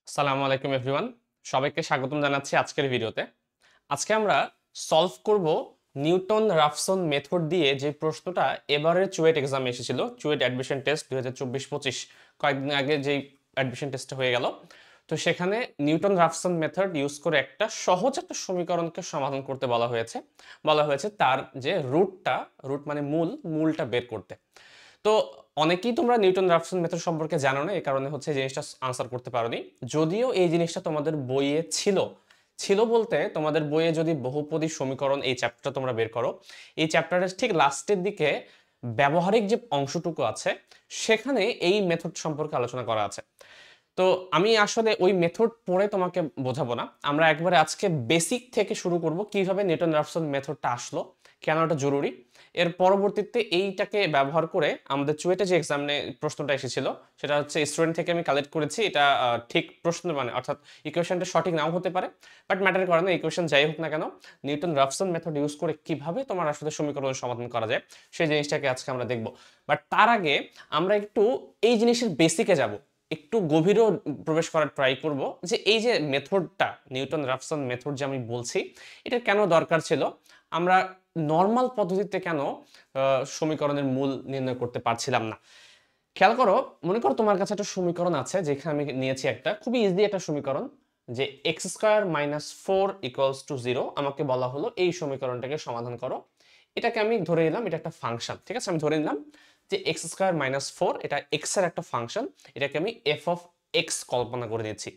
আসসালামু আলাইকুম এভরিওয়ান, সবাইকে স্বাগতম জানাচ্ছি আজকের ভিডিওতে। আজকে আমরা সলভ করব নিউটন রাফসন মেথড দিয়ে যে প্রশ্নটা এবারের চুয়েট এক্সামে এসেছিল, চুয়েট অ্যাডমিশন টেস্ট 2024-25 কয়েকদিন আগে যেই অ্যাডমিশন টেস্টটা হয়ে গেল। তো সেখানে নিউটন রাফসন মেথড ইউজ করে একটা সহজ একটা সমীকরণকে সমাধান করতে বলা হয়েছে তার যে রুট মানে মূলটা বের করতে। তো অনেকেই তোমরা নিউটন রাফসন মেথড সম্পর্কে জানো না, এই কারণে হচ্ছে এই জিনিসটা আনসার করতে পারোনি। যদিও এই জিনিসটা তোমাদের বইয়ে ছিল বলতে, তোমাদের বইয়ে যদি বহুপদী সমীকরণ এই চ্যাপ্টারটা তোমরা বের করো, এই চ্যাপ্টারের ঠিক লাস্টের দিকে ব্যবহারিক যে অংশটুকু আছে সেখানে এই মেথড সম্পর্কে আলোচনা করা আছে। তো আমি আসলে ওই মেথড পড়ে তোমাকে বোঝাবো না, আমরা একবারে আজকে বেসিক থেকে শুরু করব কিভাবে নিউটন রাফসন মেথডটা আসলো, কেন এটা জরুরি। এর পরবর্তীতে এইটাকে ব্যবহার করে আমাদের চুয়েটে যে এক্সামে প্রশ্নটা এসেছিল সেটা হচ্ছে স্টুডেন্ট থেকে আমি কালেক্ট করেছি। এটা ঠিক প্রশ্ন মানে অর্থাৎ ইকুয়েশনটা সঠিক নাও হতে পারে, বাট ম্যাটার করে না, ইকুয়েশন যাই হোক না কেন, নিউটন রাফসন মেথড ইউজ করে কিভাবে তোমার আসলে সমীকরণের সমাধান করা যায় সেই জিনিসটাকে আজকে আমরা দেখব। বাট তার আগে আমরা একটু এই জিনিসের বেসিকে যাব, একটু গভীরেও প্রবেশ করার ট্রাই করব যে এই যে মেথডটা নিউটন রাফসন মেথড যে আমি বলছি এটা কেন দরকার ছিল, আমরা নর্মাল পদ্ধতিতে কেন সমীকরণের মূল নির্ণয় করতে পারছিলাম না। খেয়াল করো, মনে করো তোমার কাছে একটা সমীকরণ আছে যেখানে আমি নিয়েছি একটা খুবই ইজি একটা সমীকরণ, যে x square minus four equals to zero. আমাকে বলা হলো এই সমীকরণটাকে সমাধান করো। এটাকে আমি ধরে নিলাম এটা একটা ফাংশন, ঠিক আছে, আমি ধরে নিলাম যে এক্স স্কোয়ার মাইনাস ফোর এটা এক্স এর একটা ফাংশন, এটাকে আমি এফ অফ এক্স কল্পনা করে নিচ্ছি।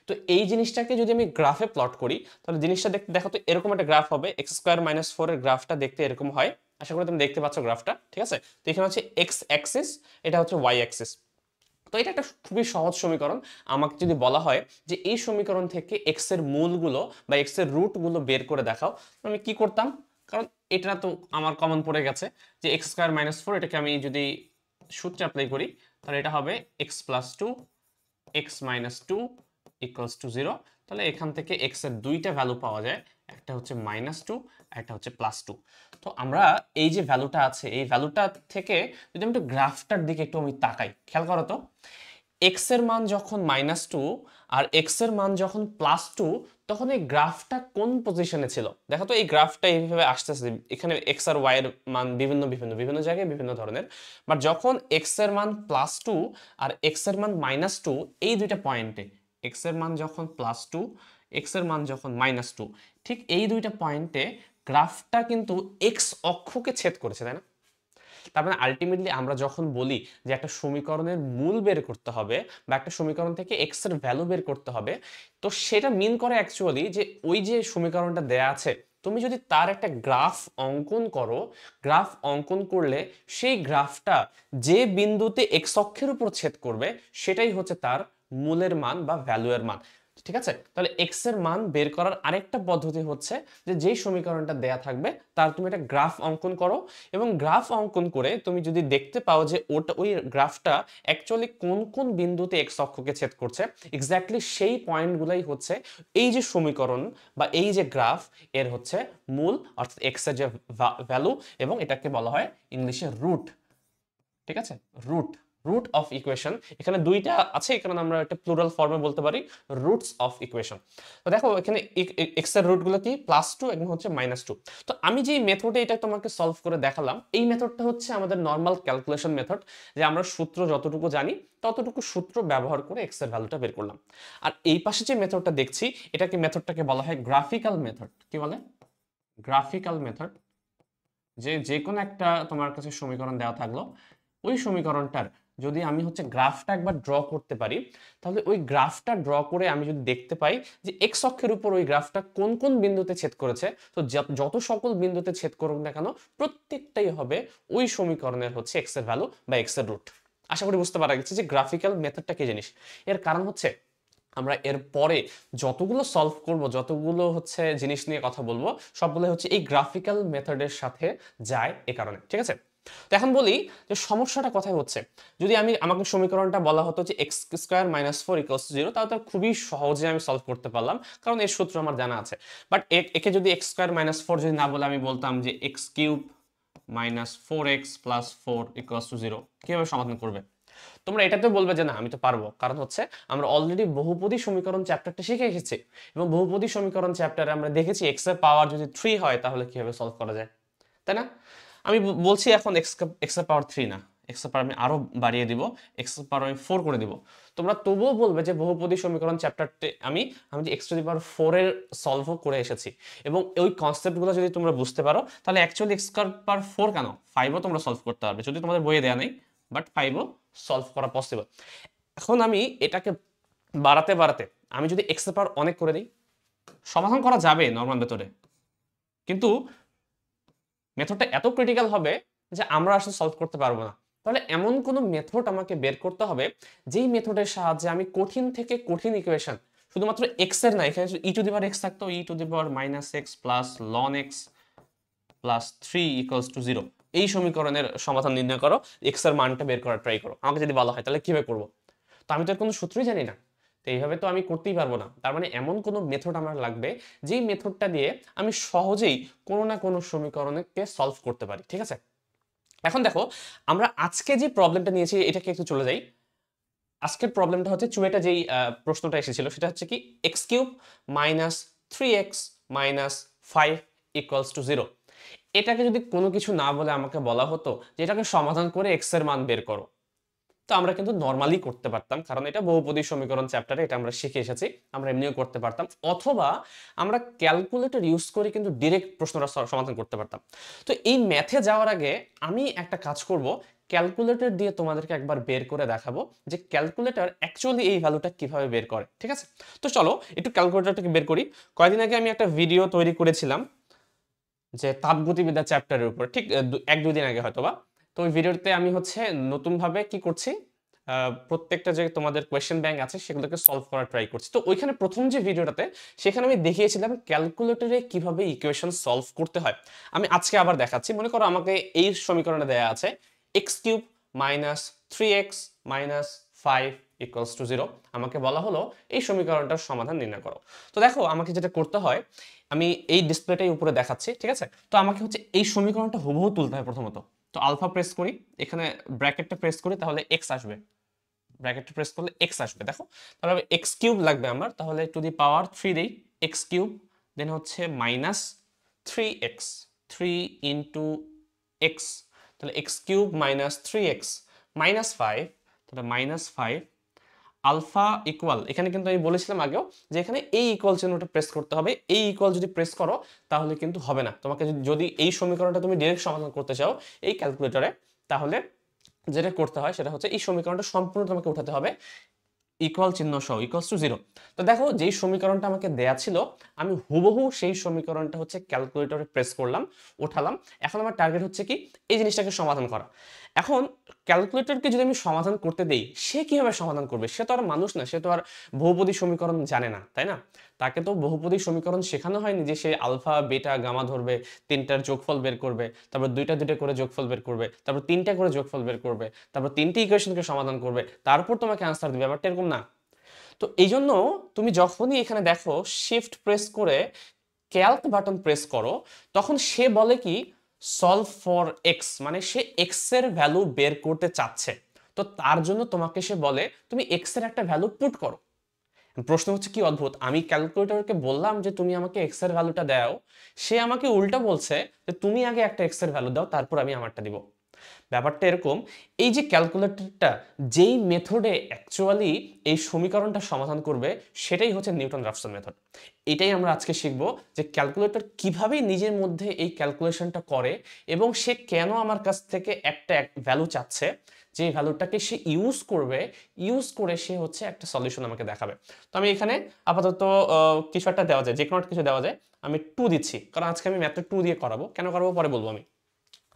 তো এই জিনিসটাকে যদি আমি গ্রাফে প্লট করি তাহলে জিনিসটা দেখতে দেখো তো এরকম একটা গ্রাফ হবে। এক্স স্কোয়ার মাইনাস ফোর এর গ্রাফটা দেখতে এরকম হয়, আশা করি তুমি দেখতে পাচ্ছ গ্রাফটা, ঠিক আছে। তো এখানে হচ্ছে এক্স অ্যাক্সিস, এটা হচ্ছে ওয়াই অ্যাক্সিস। তো এটা একটা খুবই সহজ সমীকরণ। আমাকে যদি বলা হয় যে এই সমীকরণ থেকে এক্স এর মূলগুলো বা এক্স এর রুটগুলো বের করে দেখাও, তো আমি কি করতাম, কারণ এটা তো আমার কমন পড়ে গেছে যে এক্স স্কোয়ার মাইনাস ফোর, এটাকে আমি যদি সূত্রে অ্যাপ্লাই করি তাহলে এটা হবে x plus two x minus two equals to zero. তাহলে এখান থেকে এক্স এর দুইটা ভ্যালু পাওয়া যায়, একটা হচ্ছে মাইনাস টু, একটা হচ্ছে প্লাস টু। তো আমরা এই যে ভ্যালুটা আছে এই ভ্যালুটা থেকে যদি আমি একটু গ্রাফটার দিকে একটু আমি তাকাই, খেয়াল করো তো এক্স এর মান যখন মাইনাস টু আর এক্স এর মান যখন প্লাস টু, তখন এই গ্রাফটা কোন পজিশনে ছিল দেখো তো। এই গ্রাফটা এইভাবে আসতেছে, এখানে এক্স আর ওয়াই এর মান বিভিন্ন বিভিন্ন বিভিন্ন জায়গায় বিভিন্ন ধরনের, বাট যখন এক্স এর মান প্লাস টু আর এক্স এর মান মাইনাস টু, এই দুইটা পয়েন্টে এক্স এর মান যখন প্লাস টু এক্স এর মান যখন মাইনাস টু, ঠিক এই দুইটা পয়েন্টে গ্রাফটা কিন্তু এক্স অক্ষকে ছেদ করেছে, তাই না? তার মানে আলটিমেটলি আমরা যখন বলি যে একটা সমীকরণের মূল বের করতে হবে বা একটা সমীকরণ থেকে এক্স এর ভ্যালু বের করতে হবে, তো সেটা মিন করে অ্যাকচুয়ালি যে ওই যে সমীকরণটা দেয়া আছে তুমি যদি তার একটা গ্রাফ অঙ্কন করো, গ্রাফ অঙ্কন করলে সেই গ্রাফটা যে বিন্দুতে এক্স অক্ষের উপর ছেদ করবে সেটাই হচ্ছে তার মূলের মান বা ভ্যালু এর মান, ঠিক আছে। তাহলে এক্স এর মান বের করার আরেকটা পদ্ধতি হচ্ছে যে যেই সমীকরণটা দেয়া থাকবে তার তুমি একটা গ্রাফ অঙ্কন করো, এবং গ্রাফ অঙ্কন করে তুমি যদি দেখতে পাও যে ওই গ্রাফটা অ্যাকচুয়ালি কোন কোন বিন্দুতে এক্স অক্ষকে ছেদ করছে, এক্স্যাক্টলি সেই পয়েন্টগুলাই হচ্ছে এই যে সমীকরণ বা এই যে গ্রাফ এর হচ্ছে মূল, অর্থাৎ এক্স এর যে ভ্যালু, এবং এটাকে বলা হয় ইংলিশে রুট, ঠিক আছে। রুট রুট অফ ইকুয়েশন, এখানে দুইটা আছে, এখানে আমরা একটা প্লুরাল ফর্মে বলতে পারি রুটস অফ ইকুয়েশন। তো দেখো এখানে এক্স এর রুট গুলো কি প্লাস টু এবং হচ্ছে মাইনাস টু। তো আমি যে মেথডে এটা তোমাকে সলভ করে দেখালাম, এই মেথডটা হচ্ছে আমাদের নর্মাল ক্যালকুলেশন মেথড, যে আমরা সূত্র যতটুকু জানি ততটুকু সূত্র ব্যবহার করে এক্স এর ভ্যালুটা বের করলাম। আর এই পাশে যে মেথডটা দেখছি মেথডটাকে বলা হয় গ্রাফিক্যাল মেথড। কি বলে? Graphical method. যে যে কোনো একটা তোমার কাছে সমীকরণ দেওয়া থাকলো, ওই সমীকরণটার যদি আমি হচ্ছে গ্রাফটা একবার ড্র করতে পারি, তাহলে ওই গ্রাফটা ড্র করে আমি যদি দেখতে পাই যে এক্স অক্ষের উপর ওই গ্রাফটা কোন কোন বিন্দুতে ছেদ করেছে, তো যত সকল বিন্দুতে ছেদ করুক না কেন প্রত্যেকটাই হবে ওই সমীকরণের হচ্ছে এক্স এর ভ্যালু বা এক্স এর রুট। আশা করি বুঝতে পারা গেছে যে গ্রাফিক্যাল মেথডটা কি জিনিস। এর কারণ হচ্ছে আমরা এর পরে যতগুলো সলভ করব, যতগুলো হচ্ছে জিনিস নিয়ে কথা বলবো, সবগুলো হচ্ছে এই গ্রাফিক্যাল মেথডের সাথে যায়, এ কারণে, ঠিক আছে। তো এখন বলি যে সমস্যাটা কোথায় হচ্ছে। যদি আমাকে সমীকরণটা বলা হতো যে x square minus four equals to zero, তাহলে তো খুবই সহজে আমি সলভ করতে পারলাম, কারণ এর সূত্র আমার জানা আছে। বাট একে যদি এক্স স্কোয়ার মাইনাস ফোর যদি না বলে আমি বলতাম যে x cube minus four x plus four equals to zero, কিভাবে সমাধান করবে? তোমরা এটাতেও বলবে যে না আমি তো পারবো, কারণ হচ্ছে আমরা অলরেডি বহুপদী সমীকরণ চ্যাপ্টারটা শিখে এসেছি এবং বহুপদী সমীকরণ চ্যাপ্টারে আমরা দেখেছি এক্স এর পাওয়ার যদি 3 হয় তাহলে কিভাবে সলভ করা যায়, তাই না? আমি বলছি এখন এক্স এর পাওয়ার 3 না, এক্স এর পাওয়ার আমি আরো বাড়িয়ে দিব, এক্স এর পাওয়ার আমি 4 করে দিব। তোমরা তবুও বলবে যে বহুপদী সমীকরণ চ্যাপ্টারতে আমি আমি যে এক্স টু দি পাওয়ার 4 এর সলভও করে এসেছি এবং ওই কনসেপ্টগুলো যদি তোমরা বুঝতে পারো তাহলে অ্যাকচুয়ালি এক্স পাওয়ার 4 কেন 5ও তোমরা সলভ করতে পারবে, যদি তোমাদের বইয়ে দেয়া নেই, বাট 5ও সলভ করা পসিবল। এখন আমি এটাকে বাড়াতে বাড়াতে আমি যদি এক্স এর পাওয়ার অনেক করে দিই, সমাধান করা যাবে নর্মাল মেথডে, কিন্তু মেথডটা এত ক্রিটিক্যাল হবে যে আমরা আসলে সলভ করতে পারবো না। তাহলে এমন কোনো মেথড আমাকে বের করতে হবে যেই মেথডের সাহায্যে আমি কঠিন থেকে কঠিন ইকুয়েশন, শুধুমাত্র এক্স এর না, এখানে ই টু দি পাওয়ার এক্স থাকতো, e to the power minus x plus ln x plus 3 equals to 0, এই সমীকরণের সমাধান নির্ণয় করো, এক্স এর মানটা বের করার ট্রাই করো। আমাকে যদি বলা হয় তাহলে কিভাবে করবো, তো আমি তো এর কোনো সূত্রই জানি না, তো এইভাবে তো আমি করতেই পারবো না। তার মানে এমন কোনো মেথড আমার লাগবে যেই মেথডটা দিয়ে আমি সহজেই কোনো না কোনো সমীকরণকে সলভ করতে পারি, ঠিক আছে? এখন দেখো আমরা আজকে যে প্রবলেমটা নিয়েছি এটাকে একটু চলে যাই। আজকের প্রবলেমটা হচ্ছে চুয়েটা যেই প্রশ্নটা এসেছিল সেটা হচ্ছে কি x cube minus 3x minus 5 equals to 0। এটাকে যদি কোনো কিছু না বলে আমাকে বলা হতো যে এটাকে সমাধান করে এক্স এর মান বের করো, তো আমরা কিন্তু নর্মালি করতে পারতাম, কারণ এটা বহুপদী সমীকরণ চ্যাপ্টারে এটা আমরা শিখে এসেছি, আমরা এমনিও করতে পারতাম, অথবা আমরা ক্যালকুলেটর ইউজ করে কিন্তু ডিরেক্ট প্রশ্নটা সমাধান করতে পারতাম। তো এই ম্যাথে যাওয়ার আগে আমি একটা কাজ করব, ক্যালকুলেটর দিয়ে তোমাদেরকে একবার বের করে দেখাবো যে ক্যালকুলেটর অ্যাকচুয়ালি এই ভ্যালুটা কিভাবে বের করে, ঠিক আছে? তো চলো একটু ক্যালকুলেটরটাকে বের করি। কয়েকদিন আগে আমি একটা ভিডিও তৈরি করেছিলাম যে তাপগতিবিদ্যা চ্যাপ্টারের উপর, ঠিক 1-2 দিন আগে হয়তোবা। তো ওই ভিডিওতে আমি হচ্ছে নতুনভাবে কি করছি, প্রত্যেকটা যে তোমাদের কোয়েশ্চেন ব্যাংক আছে সেগুলোকে সলভ করার ট্রাই করছি। তো ওইখানে প্রথম যে ভিডিওটাতে সেখানে আমি দেখিয়েছিলাম ক্যালকুলেটরে কিভাবে ইকুয়েশন সলভ করতে হয়। আমি আজকে আবার দেখাচ্ছি। মনে করো আমাকে এই সমীকরণে দেয়া আছে x cube minus 3x minus 5 equals to 0। আমাকে বলা হলো এই সমীকরণটার সমাধান নির্ণয় করো। তো দেখো আমাকে যেটা করতে হয়, আমি এই ডিসপ্লেটাই উপরে দেখাচ্ছি, ঠিক আছে? তো আমাকে হচ্ছে এই সমীকরণটা হুবহু তুলতে হয় প্রথমত। তো আলফা প্রেস করি, এখানে ব্র্যাকেটটা প্রেস করি, তাহলে এক্স আসবে, ব্র্যাকেটটা প্রেস করলে এক্স আসবে। দেখো তাহলে এক্স কিউব লাগবে আমার, তাহলে টু দি পাওয়ার 3 দেই, এক্স কিউব দেন হচ্ছে মাইনাস 3x, 3 ইন্টু এক্স, তাহলে x cube minus 3x minus 5, তাহলে মাইনাস 5 আলফা ইকুয়াল, এখানে কিন্তু আমি বলেছিলাম আগেও যে এখানে এই ইকুয়াল চিহ্নটা প্রেস করতে হবে, এই ইকুয়াল যদি প্রেস করো তাহলে কিন্তু হবে না। তোমাকে যদি এই সমীকরণটা তুমি ডাইরেক্ট সমাধান করতে চাও এই ক্যালকুলেটরে, তাহলে যেটা করতে হয় সেটা হচ্ছে এই সমীকরণটা সম্পূর্ণ তোমাকে উঠাতে হবে ইকুয়াল চিহ্ন সহ, ইকুয়ালস টু 0। তো দেখো যেই সমীকরণটা আমাকে দেয়া ছিল আমি হুবহু সেই সমীকরণটা হচ্ছে ক্যালকুলেটরে প্রেস করলাম, উঠালাম। এখন আমার টার্গেট হচ্ছে কি এই জিনিসটাকে সমাধান করা। এখন ক্যালকুলেটরকে যদি আমি সমাধান করতে দেই, সে কিভাবে সমাধান করবে? সে তো আর মানুষ না, সে তো আর বহুপদী সমীকরণ জানে না, তাই না? তাকে তো বহুপদী সমীকরণ শেখানো হয়নি যে সে আলফা বেটা গামা ধরবে, তিনটার যোগফল বের করবে, তারপর দুইটা দুইটা করে যোগফল বের করবে, তারপর তিনটা করে যোগফল বের করবে, তারপর তিনটি ইকুয়েশনকে সমাধান করবে, তারপর তোমাকে আনসার দিবে, ব্যাপারটা এরকম না। তো এই জন্য তুমি যখনই এখানে দেখো শিফট প্রেস করে ক্যালক বাটন প্রেস করো, তখন সে বলে কি সলভ ফর এক্স, মানে সে এক্স এর ভ্যালু বের করতে চাচ্ছে। তো তার জন্য তোমাকে সে বলে তুমি এক্স এর একটা ভ্যালু পুট করো। প্রশ্ন হচ্ছে কি অদ্ভুত, আমি ক্যালকুলেটরকে বললাম যে তুমি আমাকে এক্স এর ভ্যালুটা দাও, সে আমাকে উল্টা বলছে যে তুমি আগে একটা এক্স এর ভ্যালু দাও তারপর আমি আমারটা দিব। ব্যাপারটা এরকম, এই যে ক্যালকুলেটরটা যেই মেথডে অ্যাকচুয়ালি এই সমীকরণটা সমাধান করবে সেটাই হচ্ছে নিউটন রাফসন মেথড। এটাই আমরা আজকে শিখব যে ক্যালকুলেটর কিভাবে নিজের মধ্যে এই ক্যালকুলেশনটা করে এবং সে কেন আমার কাছ থেকে একটা ভ্যালু চাচ্ছে, যে ভ্যালুটাকে সে ইউজ করবে, ইউজ করে সে হচ্ছে একটা সলিউশন আমাকে দেখাবে। তো আমি এখানে আপাতত কিছু একটা দেওয়া যায়, যে কোনো কিছু দেওয়া যায়, আমি 2 দিচ্ছি কারণ আজকে আমি ম্যাথটা 2 দিয়ে করাবো, কেন করাবো পরে বলবো।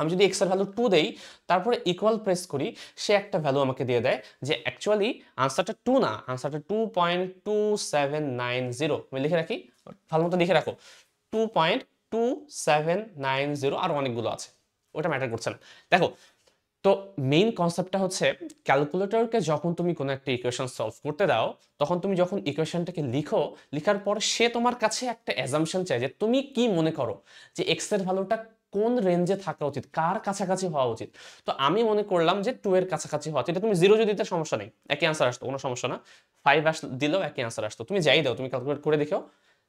আমি যদি এক্স এর ভ্যালু 2 দেই তারপরে ইকুয়াল প্রেস করি, সে একটা ভ্যালু আমাকে দিয়ে দেয় যে অ্যাকচুয়ালি আনসারটা 2 না, আনসারটা 2.2790। আমি লিখে রাখি, ভালো মতো লিখে রাখো 2.2790, আর অনেকগুলো আছে, ওটা ম্যাটার করছে না। দেখো তো মেইন কনসেপ্টটা হচ্ছে ক্যালকুলেটরকে যখন তুমি কোনো একটা ইকুয়েশন সলভ করতে দাও, তখন তুমি যখন ইকুয়েশনটাকে লিখো, লিখার পর সে তোমার কাছে একটা অ্যাজাম্পশন চায় যে তুমি কি মনে করো যে এক্স এর ভ্যালুটা কোন রেঞ্জে থাকা উচিত, কার কাছাকাছি হওয়া উচিত। তো আমি মনে করলাম যে 2 এর কাছাকাছি হওয়া উচিত। এটা তুমি 0 যদি দিতে সমস্যা নেই, একই আনসার আসতো, কোনো সমস্যা না। 5 দিলেও একই আনসার আসতো। তুমি যাই দাও, তুমি ক্যালকুলেট করে দেখো,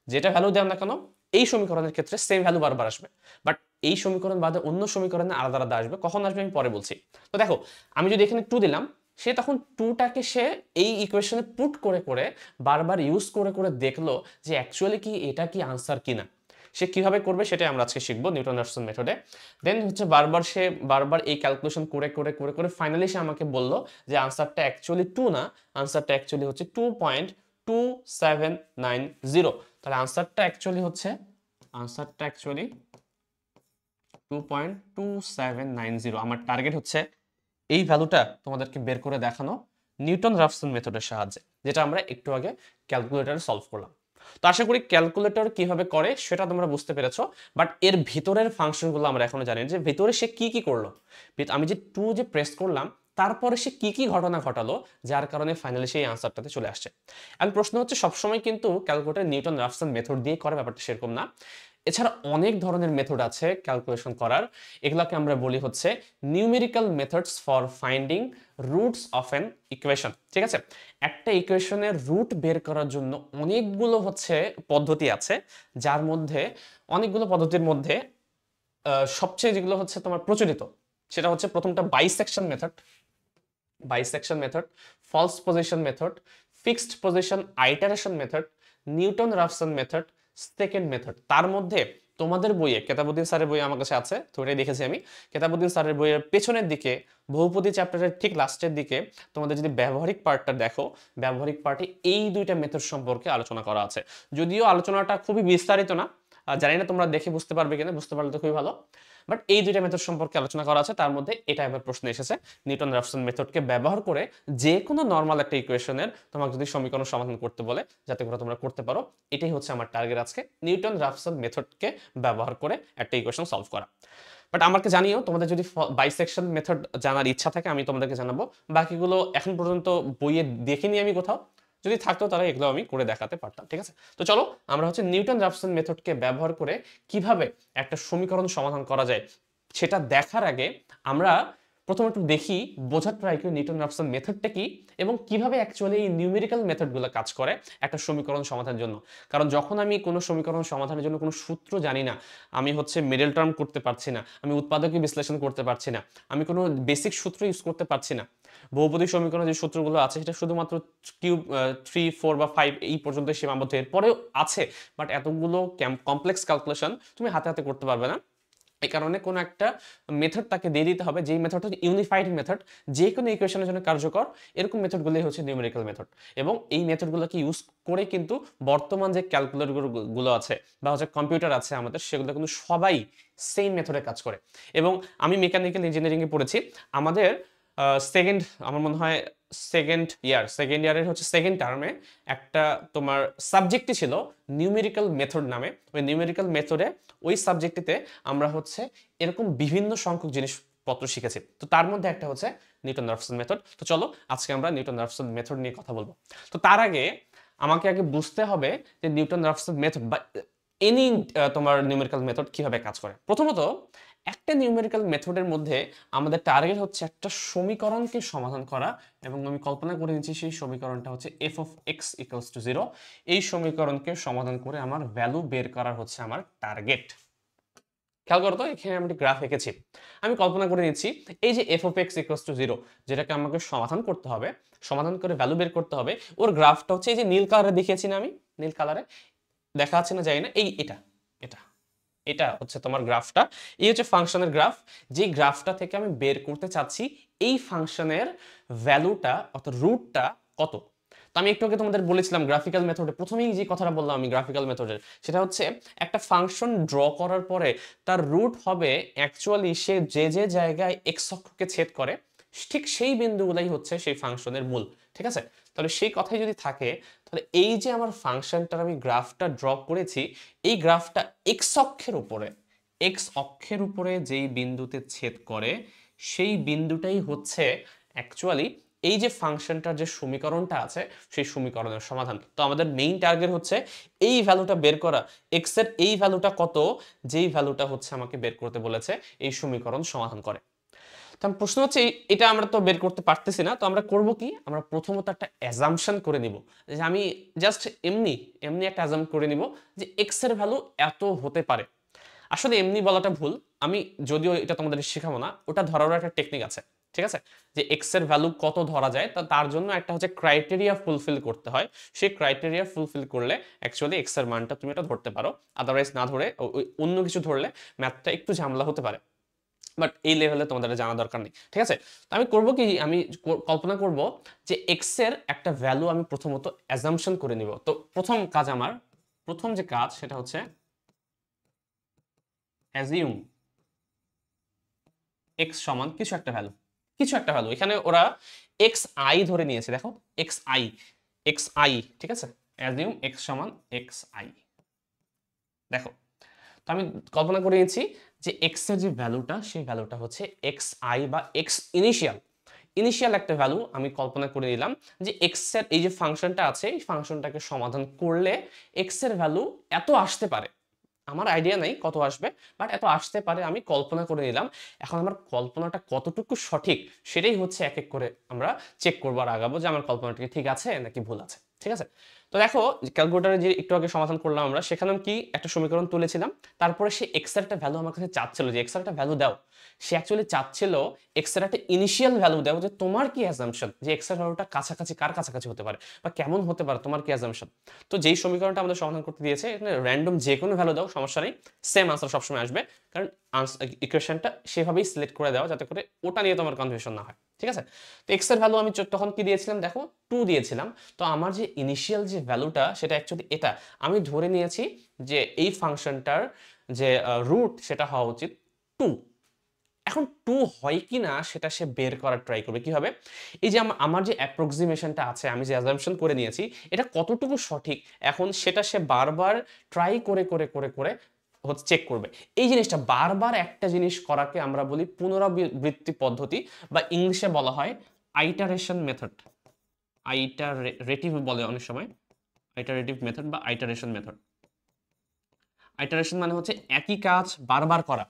যেটা ভ্যালু দাও না কেন এই সমীকরণের ক্ষেত্রে সেম ভ্যালু বারবার আসবে। বাট এই সমীকরণ বাদে অন্য সমীকরণে আলাদা আলাদা আসবে। কখন আসবে আমি পরে বলছি। তো দেখো, আমি যদি এখানে 2 দিলাম, সে তখন 2টাকে সে এই ইকুয়েশনে পুট করে করে বারবার ইউজ করে করে দেখলো যে অ্যাকচুয়ালি কি এটা কি আনসার কিনা। সে কিভাবে করবে সেটাই আমরা আজকে শিখবো নিউটন রাফসন মেথডে। দেন হচ্ছে বারবার এই ক্যালকুলেশন করে করে করে করে ফাইনালি সে আমাকে বলল যে আনসারটা অ্যাকচুয়ালি 2 না, আনসারটা অ্যাকচুয়ালি হচ্ছে 2.2790। তাহলে আনসারটা অ্যাকচুয়ালি 2.2790। আমার টার্গেট হচ্ছে এই ভ্যালুটা তোমাদেরকে বের করে দেখানো নিউটন রাফসন মেথডের সাহায্যে, যেটা আমরা একটু আগে ক্যালকুলেটরে সলভ করলাম। তো আশা করি ক্যালকুলেটর কিভাবে করে সেটা তোমরা বুঝতে পেরেছো। বাট এর ভিতরের ফাংশনগুলো আমরা এখনো জানি যে ভিতরে সে কি কি করলো। আমি যে 2 যে প্রেস করলাম তারপরে সে কি কি ঘটনা ঘটালো যার কারণে ফাইনালি সেই আনসারটাতে চলে আসছে। এখন প্রশ্ন হচ্ছে, সবসময় কিন্তু ক্যালকুলেটর নিউটন রাফসন মেথড দিয়ে করে, ব্যাপারটা সেরকম না। এছাড়া অনেক ধরনের মেথড আছে ক্যালকুলেশন করার। এগুলোকে আমরা বলি হচ্ছে numerical methods for finding roots of an equation. ঠিক আছে, একটা ইকুয়েশনের রুট বের করার জন্য অনেকগুলো হচ্ছে পদ্ধতি আছে, যার মধ্যে অনেকগুলো পদ্ধতির মধ্যে সবচেয়ে যেগুলো হচ্ছে তোমার প্রচলিত সেটা হচ্ছে প্রথমটা bisection method, false position method, fixed position iteration method, Newton Raphson method, secant method. তার মধ্যে তোমাদের বইয়ে, কেতাবুদ্দিন স্যারের বইয়ে আমার কাছে আছে, তো এটাই দেখেছি আমি। কেতাবুদ্দিন স্যারের বইয়ের পেছনের দিকে বহুপদী চ্যাপ্টারের ঠিক লাস্টের দিকে তোমাদের যদি ব্যবহারিক পার্টটা দেখো, ব্যবহারিক পার্টে এই দুইটা মেথড সম্পর্কে আলোচনা করা আছে। যদিও আলোচনাটা খুবই বিস্তারিত না, জানি না তোমরা দেখে বুঝতে পারবে কিনা, বুঝতে পারলে তো খুবই ভালো। বাট এই দুইটা মেথড সম্পর্কে আলোচনা করা আছে, তার মধ্যে এটা এবার প্রশ্ন এসেছে নিউটন রাফসন মেথডকে ব্যবহার করে যে কোনো নর্মাল একটা ইকুয়েশনের তোমাকে যদি সমীকরণ সমাধান করতে বলে, যাতে করে তোমরা করতে পারো। এটাই হচ্ছে আমার টার্গেট আজকে, নিউটন রাফসন মেথডকে ব্যবহার করে একটা ইকুয়েশন সলভ করা। বাট আমাকে জানিও তোমাদের যদি বাইসেকশন মেথড জানার ইচ্ছা থাকে, আমি তোমাদেরকে জানাবো। বাকিগুলো এখন পর্যন্ত বইয়ে দেখিনি আমি কোথাও, যদি থাকতো তাহলে এগুলো আমি করে দেখাতে পারতাম। ঠিক আছে, তো চলো আমরা হচ্ছে নিউটন রাফসন মেথডকে ব্যবহার করে কিভাবে একটা সমীকরণ সমাধান করা যায় সেটা দেখার আগে আমরা প্রথমে একটু দেখি, বোঝার ট্রাই করি নিউটন রাফসন মেথডটা কি এবং কিভাবে অ্যাকচুয়ালি এই নিউমেরিক্যাল মেথডগুলো কাজ করে একটা সমীকরণ সমাধানের জন্য। কারণ যখন আমি কোনো সমীকরণ সমাধানের জন্য কোনো সূত্র জানি না, আমি হচ্ছে মিডল টার্ম করতে পারছি না, আমি উৎপাদকীয় বিশ্লেষণ করতে পারছি না, আমি কোনো বেসিক সূত্র ইউজ করতে পারছি না, বহুপদী সমীকরণের যে সূত্রগুলো আছে সেটা শুধুমাত্র কিউব 3, 4 বা 5 এই পর্যন্ত সীমাবদ্ধ, এরপরেও আছে, বাট এতগুলো কমপ্লেক্স ক্যালকুলেশন তুমি হাতে হাতে করতে পারবে না। এই কারণে কোনো একটা মেথড তাকে দিয়ে দিতে হবে, যেই মেথডটা ইউনিফাইড মেথড, যে কোনো ইকুয়েশনের জন্য কার্যকর। এরকম মেথডগুলোই হচ্ছে নিউমেরিক্যাল মেথড। এবং এই মেথডগুলোকে ইউজ করে কিন্তু বর্তমান যে ক্যালকুলেটরগুলো আছে বা হচ্ছে কম্পিউটার আছে আমাদের, সেগুলো কিন্তু সবাই সেম মেথডে কাজ করে। এবং আমি মেকানিক্যাল ইঞ্জিনিয়ারিংয়ে পড়েছি, আমাদের আমার মনে হয় সেকেন্ড ইয়ারের হচ্ছে সেকেন্ড টার্মে একটা তোমার সাবজেক্টই ছিল নিউমেরিক্যাল মেথড নামে। ওই নিউমেরিক্যাল মেথডে ওই সাবজেক্টটিতে আমরা হচ্ছে এরকম বিভিন্ন সংখ্যক জিনিসপত্র শিখেছি। তো তার মধ্যে একটা হচ্ছে নিউটন রাফসন মেথড। তো চলো আজকে আমরা নিউটন রাফসন মেথড নিয়ে কথা বলবো। তো তার আগে আমাকে আগে বুঝতে হবে যে নিউটন রাফসন মেথড বা এনি তোমার নিউমেরিক্যাল মেথড কিভাবে কাজ করে। প্রথমত একটা নিউমেরিক্যাল মেথডের মধ্যে আমাদের টার্গেট হচ্ছে একটা সমীকরণকে সমাধান করা, এবং আমি কল্পনা করে নিচ্ছি সেই সমীকরণটা হচ্ছে f of x equals to 0। এই সমীকরণকে সমাধান করে আমার ভ্যালু বের করা হচ্ছে আমার টার্গেট। খেয়াল করো তো, এখানে আমি গ্রাফ এঁকেছি, আমি কল্পনা করে নিচ্ছি এই যে f of x equals to 0, যেটাকে আমাকে সমাধান করতে হবে, সমাধান করে ভ্যালু বের করতে হবে, ওর গ্রাফটা হচ্ছে এই যে নীল কালারে দেখিয়েছি না, আমি নীল কালারে দেখা যাচ্ছে না জানি না, এই এটা এটা এটা হচ্ছে তোমার গ্রাফটা। এই হচ্ছে ফাংশনের গ্রাফ, যে গ্রাফটা থেকে আমি বের করতে চাচ্ছি এই ফাংশনের ভ্যালুটা অর্থাৎ রুটটা কত। তো আমি একটু আগে তোমাদের বলেছিলাম গ্রাফিক্যাল মেথডে, প্রথমেই যে কথাটা বললাম আমি গ্রাফিক্যাল মেথডের, সেটা হচ্ছে একটা ফাংশন ড্র করার পরে তার রুট হবে অ্যাকচুয়ালি সে যে যে জায়গায় এক্স অক্ষকে ছেদ করে ঠিক সেই বিন্দুগুলাই হচ্ছে সেই ফাংশনের মূল। ঠিক আছে, তাহলে সেই কথাই যদি থাকে, তাহলে এই যে আমার ফাংশনটার আমি গ্রাফটা ড্র করেছি, এই গ্রাফটা এক্স অক্ষের উপরে যেই বিন্দুতে ছেদ করে সেই বিন্দুটাই হচ্ছে অ্যাকচুয়ালি এই যে ফাংশনটার যে সমীকরণটা আছে সেই সমীকরণের সমাধান। তো আমাদের মেইন টার্গেট হচ্ছে এই ভ্যালুটা বের করা, এক্স এর এই ভ্যালুটা কত, যেই ভ্যালুটা হচ্ছে আমাকে বের করতে বলেছে এই সমীকরণ সমাধান করে। তো প্রশ্ন হচ্ছে এটা আমরা তো বের করতে পারতেছি না, তো আমরা করব কি, আমরা প্রথমত একটা অ্যাজাম্পশন করে নিব যে আমি জাস্ট এমনি এমনি একটা অ্যাজাম্প করে নিব যে এক্স এর ভ্যালু এত হতে পারে। আসলে এমনি বলাটা ভুল, আমি যদিও এটা তোমাদের শেখাবো না, ওটা ধরারও একটা টেকনিক আছে, ঠিক আছে, যে এক্স এর ভ্যালু কত ধরা যায়, তার জন্য একটা হচ্ছে ক্রাইটেরিয়া ফুলফিল করতে হয়। সেই ক্রাইটেরিয়া ফুলফিল করলে অ্যাকচুয়ালি এক্স এর মানটা তুমি এটা ধরতে পারো, আদারওয়াইজ না ধরে অন্য কিছু ধরলে ম্যাথটা একটু ঝামেলা হতে পারে, বাট এই লেভেলে তোমাদের জানা দরকার নেই, ঠিক আছে। তো আমি করব কি, আমি কল্পনা করব যে এক্স এর একটা ভ্যালু আমি প্রথমত অ্যাজাম্পশন করে নিব। তো প্রথম কাজ, আমার প্রথম যে কাজ সেটা হচ্ছে অ্যাজিউম এক্স সমান কিছু একটা ভ্যালু, কিছু একটা ভ্যালু, এখানে ওরা এক্স আই ধরে নিয়েছে, দেখো এক্স আই, এক্স আই, ঠিক আছে, অ্যাজিউম এক্স সমান এক্স আই। দেখো, তো আমি কল্পনা করে নিয়েছি যে এক্স এর যে ভ্যালুটা সেই ভ্যালুটা হচ্ছে এক্স আই বা এক্স ইনিশিয়াল, ইনিশিয়াল একটা ভ্যালু আমি কল্পনা করে নিলাম যে এক্স এর এই যে ফাংশনটা আছে এই ফাংশনটাকে সমাধান করলে এক্স এর ভ্যালু এত আসতে পারে। আমার আইডিয়া নেই কত আসবে, বাট এত আসতে পারে আমি কল্পনা করে নিলাম। এখন আমার কল্পনাটা কতটুকু সঠিক সেটাই হচ্ছে এক এক করে আমরা চেক করবো আর আগাবো যে আমার কল্পনাটা কি ঠিক আছে নাকি ভুল আছে, ঠিক আছে। তো দেখো, ক্যালকুলেটারে যে একটু আগে সমাধান করলাম আমরা, সেখানে আমি কি একটা সমীকরণ তুলেছিলাম, তারপরে সে এক্স এর একটা ভ্যালু আমার কাছে চাচ্ছিল যে এক্স এর একটা ভ্যালু দাও। সে অ্যাকচুয়ালি চাচ্ছিল এক্স এর একটা ইনিশিয়াল ভ্যালু দাও, যে তোমার কি অ্যাজাম্পশন যে এক্স এর ভ্যালুটা কাছাকাছি, কার কাছাকাছি হতে পারে বা কেমন হতে পারে, তোমার কি অ্যাজাম্পশন। তো যেই সমীকরণটা আমাদের সমাধান করতে দিয়েছে এখানে র্যান্ডম যে কোনো ভ্যালু দাও, সমস্যা নেই, সেম আনসার সবসময় আসবে, কারণ ইকুয়েশনটা সেভাবেই সিলেক্ট করে দেওয়া যাতে করে ওটা নিয়ে তোমার কনফিউশন না হয়, ঠিক আছে। তো এক্স এর ভ্যালু আমি তখন কি দিয়েছিলাম, দেখো 2 দিয়েছিলাম। তো আমার যে ইনিশিয়াল যে ভ্যালুটা সেটা অ্যাকচুয়ালি এটা আমি ধরে নিয়েছি যে এই ফাংশনটার যে রুট সেটা হওয়া উচিত 2। এখন 2 হয় কি না সেটা সে বের করার ট্রাই করবে। কি হবে, এই যে আমার যে অ্যাপ্রক্সিমেশনটা আছে, আমি যে অ্যাজাম্পশন করে নিয়েছি এটা কতটুকু সঠিক, এখন সেটা সে বারবার ট্রাই করে করে করে করে হচ্ছে চেক করবে। এই জিনিসটা বারবার একটা জিনিস করাকে আমরা বলি পুনরাবৃত্তি পদ্ধতি, বা ইংলিশে বলা হয় আইটারেশন মেথড। আইটারেটিভ বলে অনেক সময়, আইটারেটিভ মেথড বা আইটারেশন মেথড। আইটারেশন মানে হচ্ছে একই কাজ বারবার করা,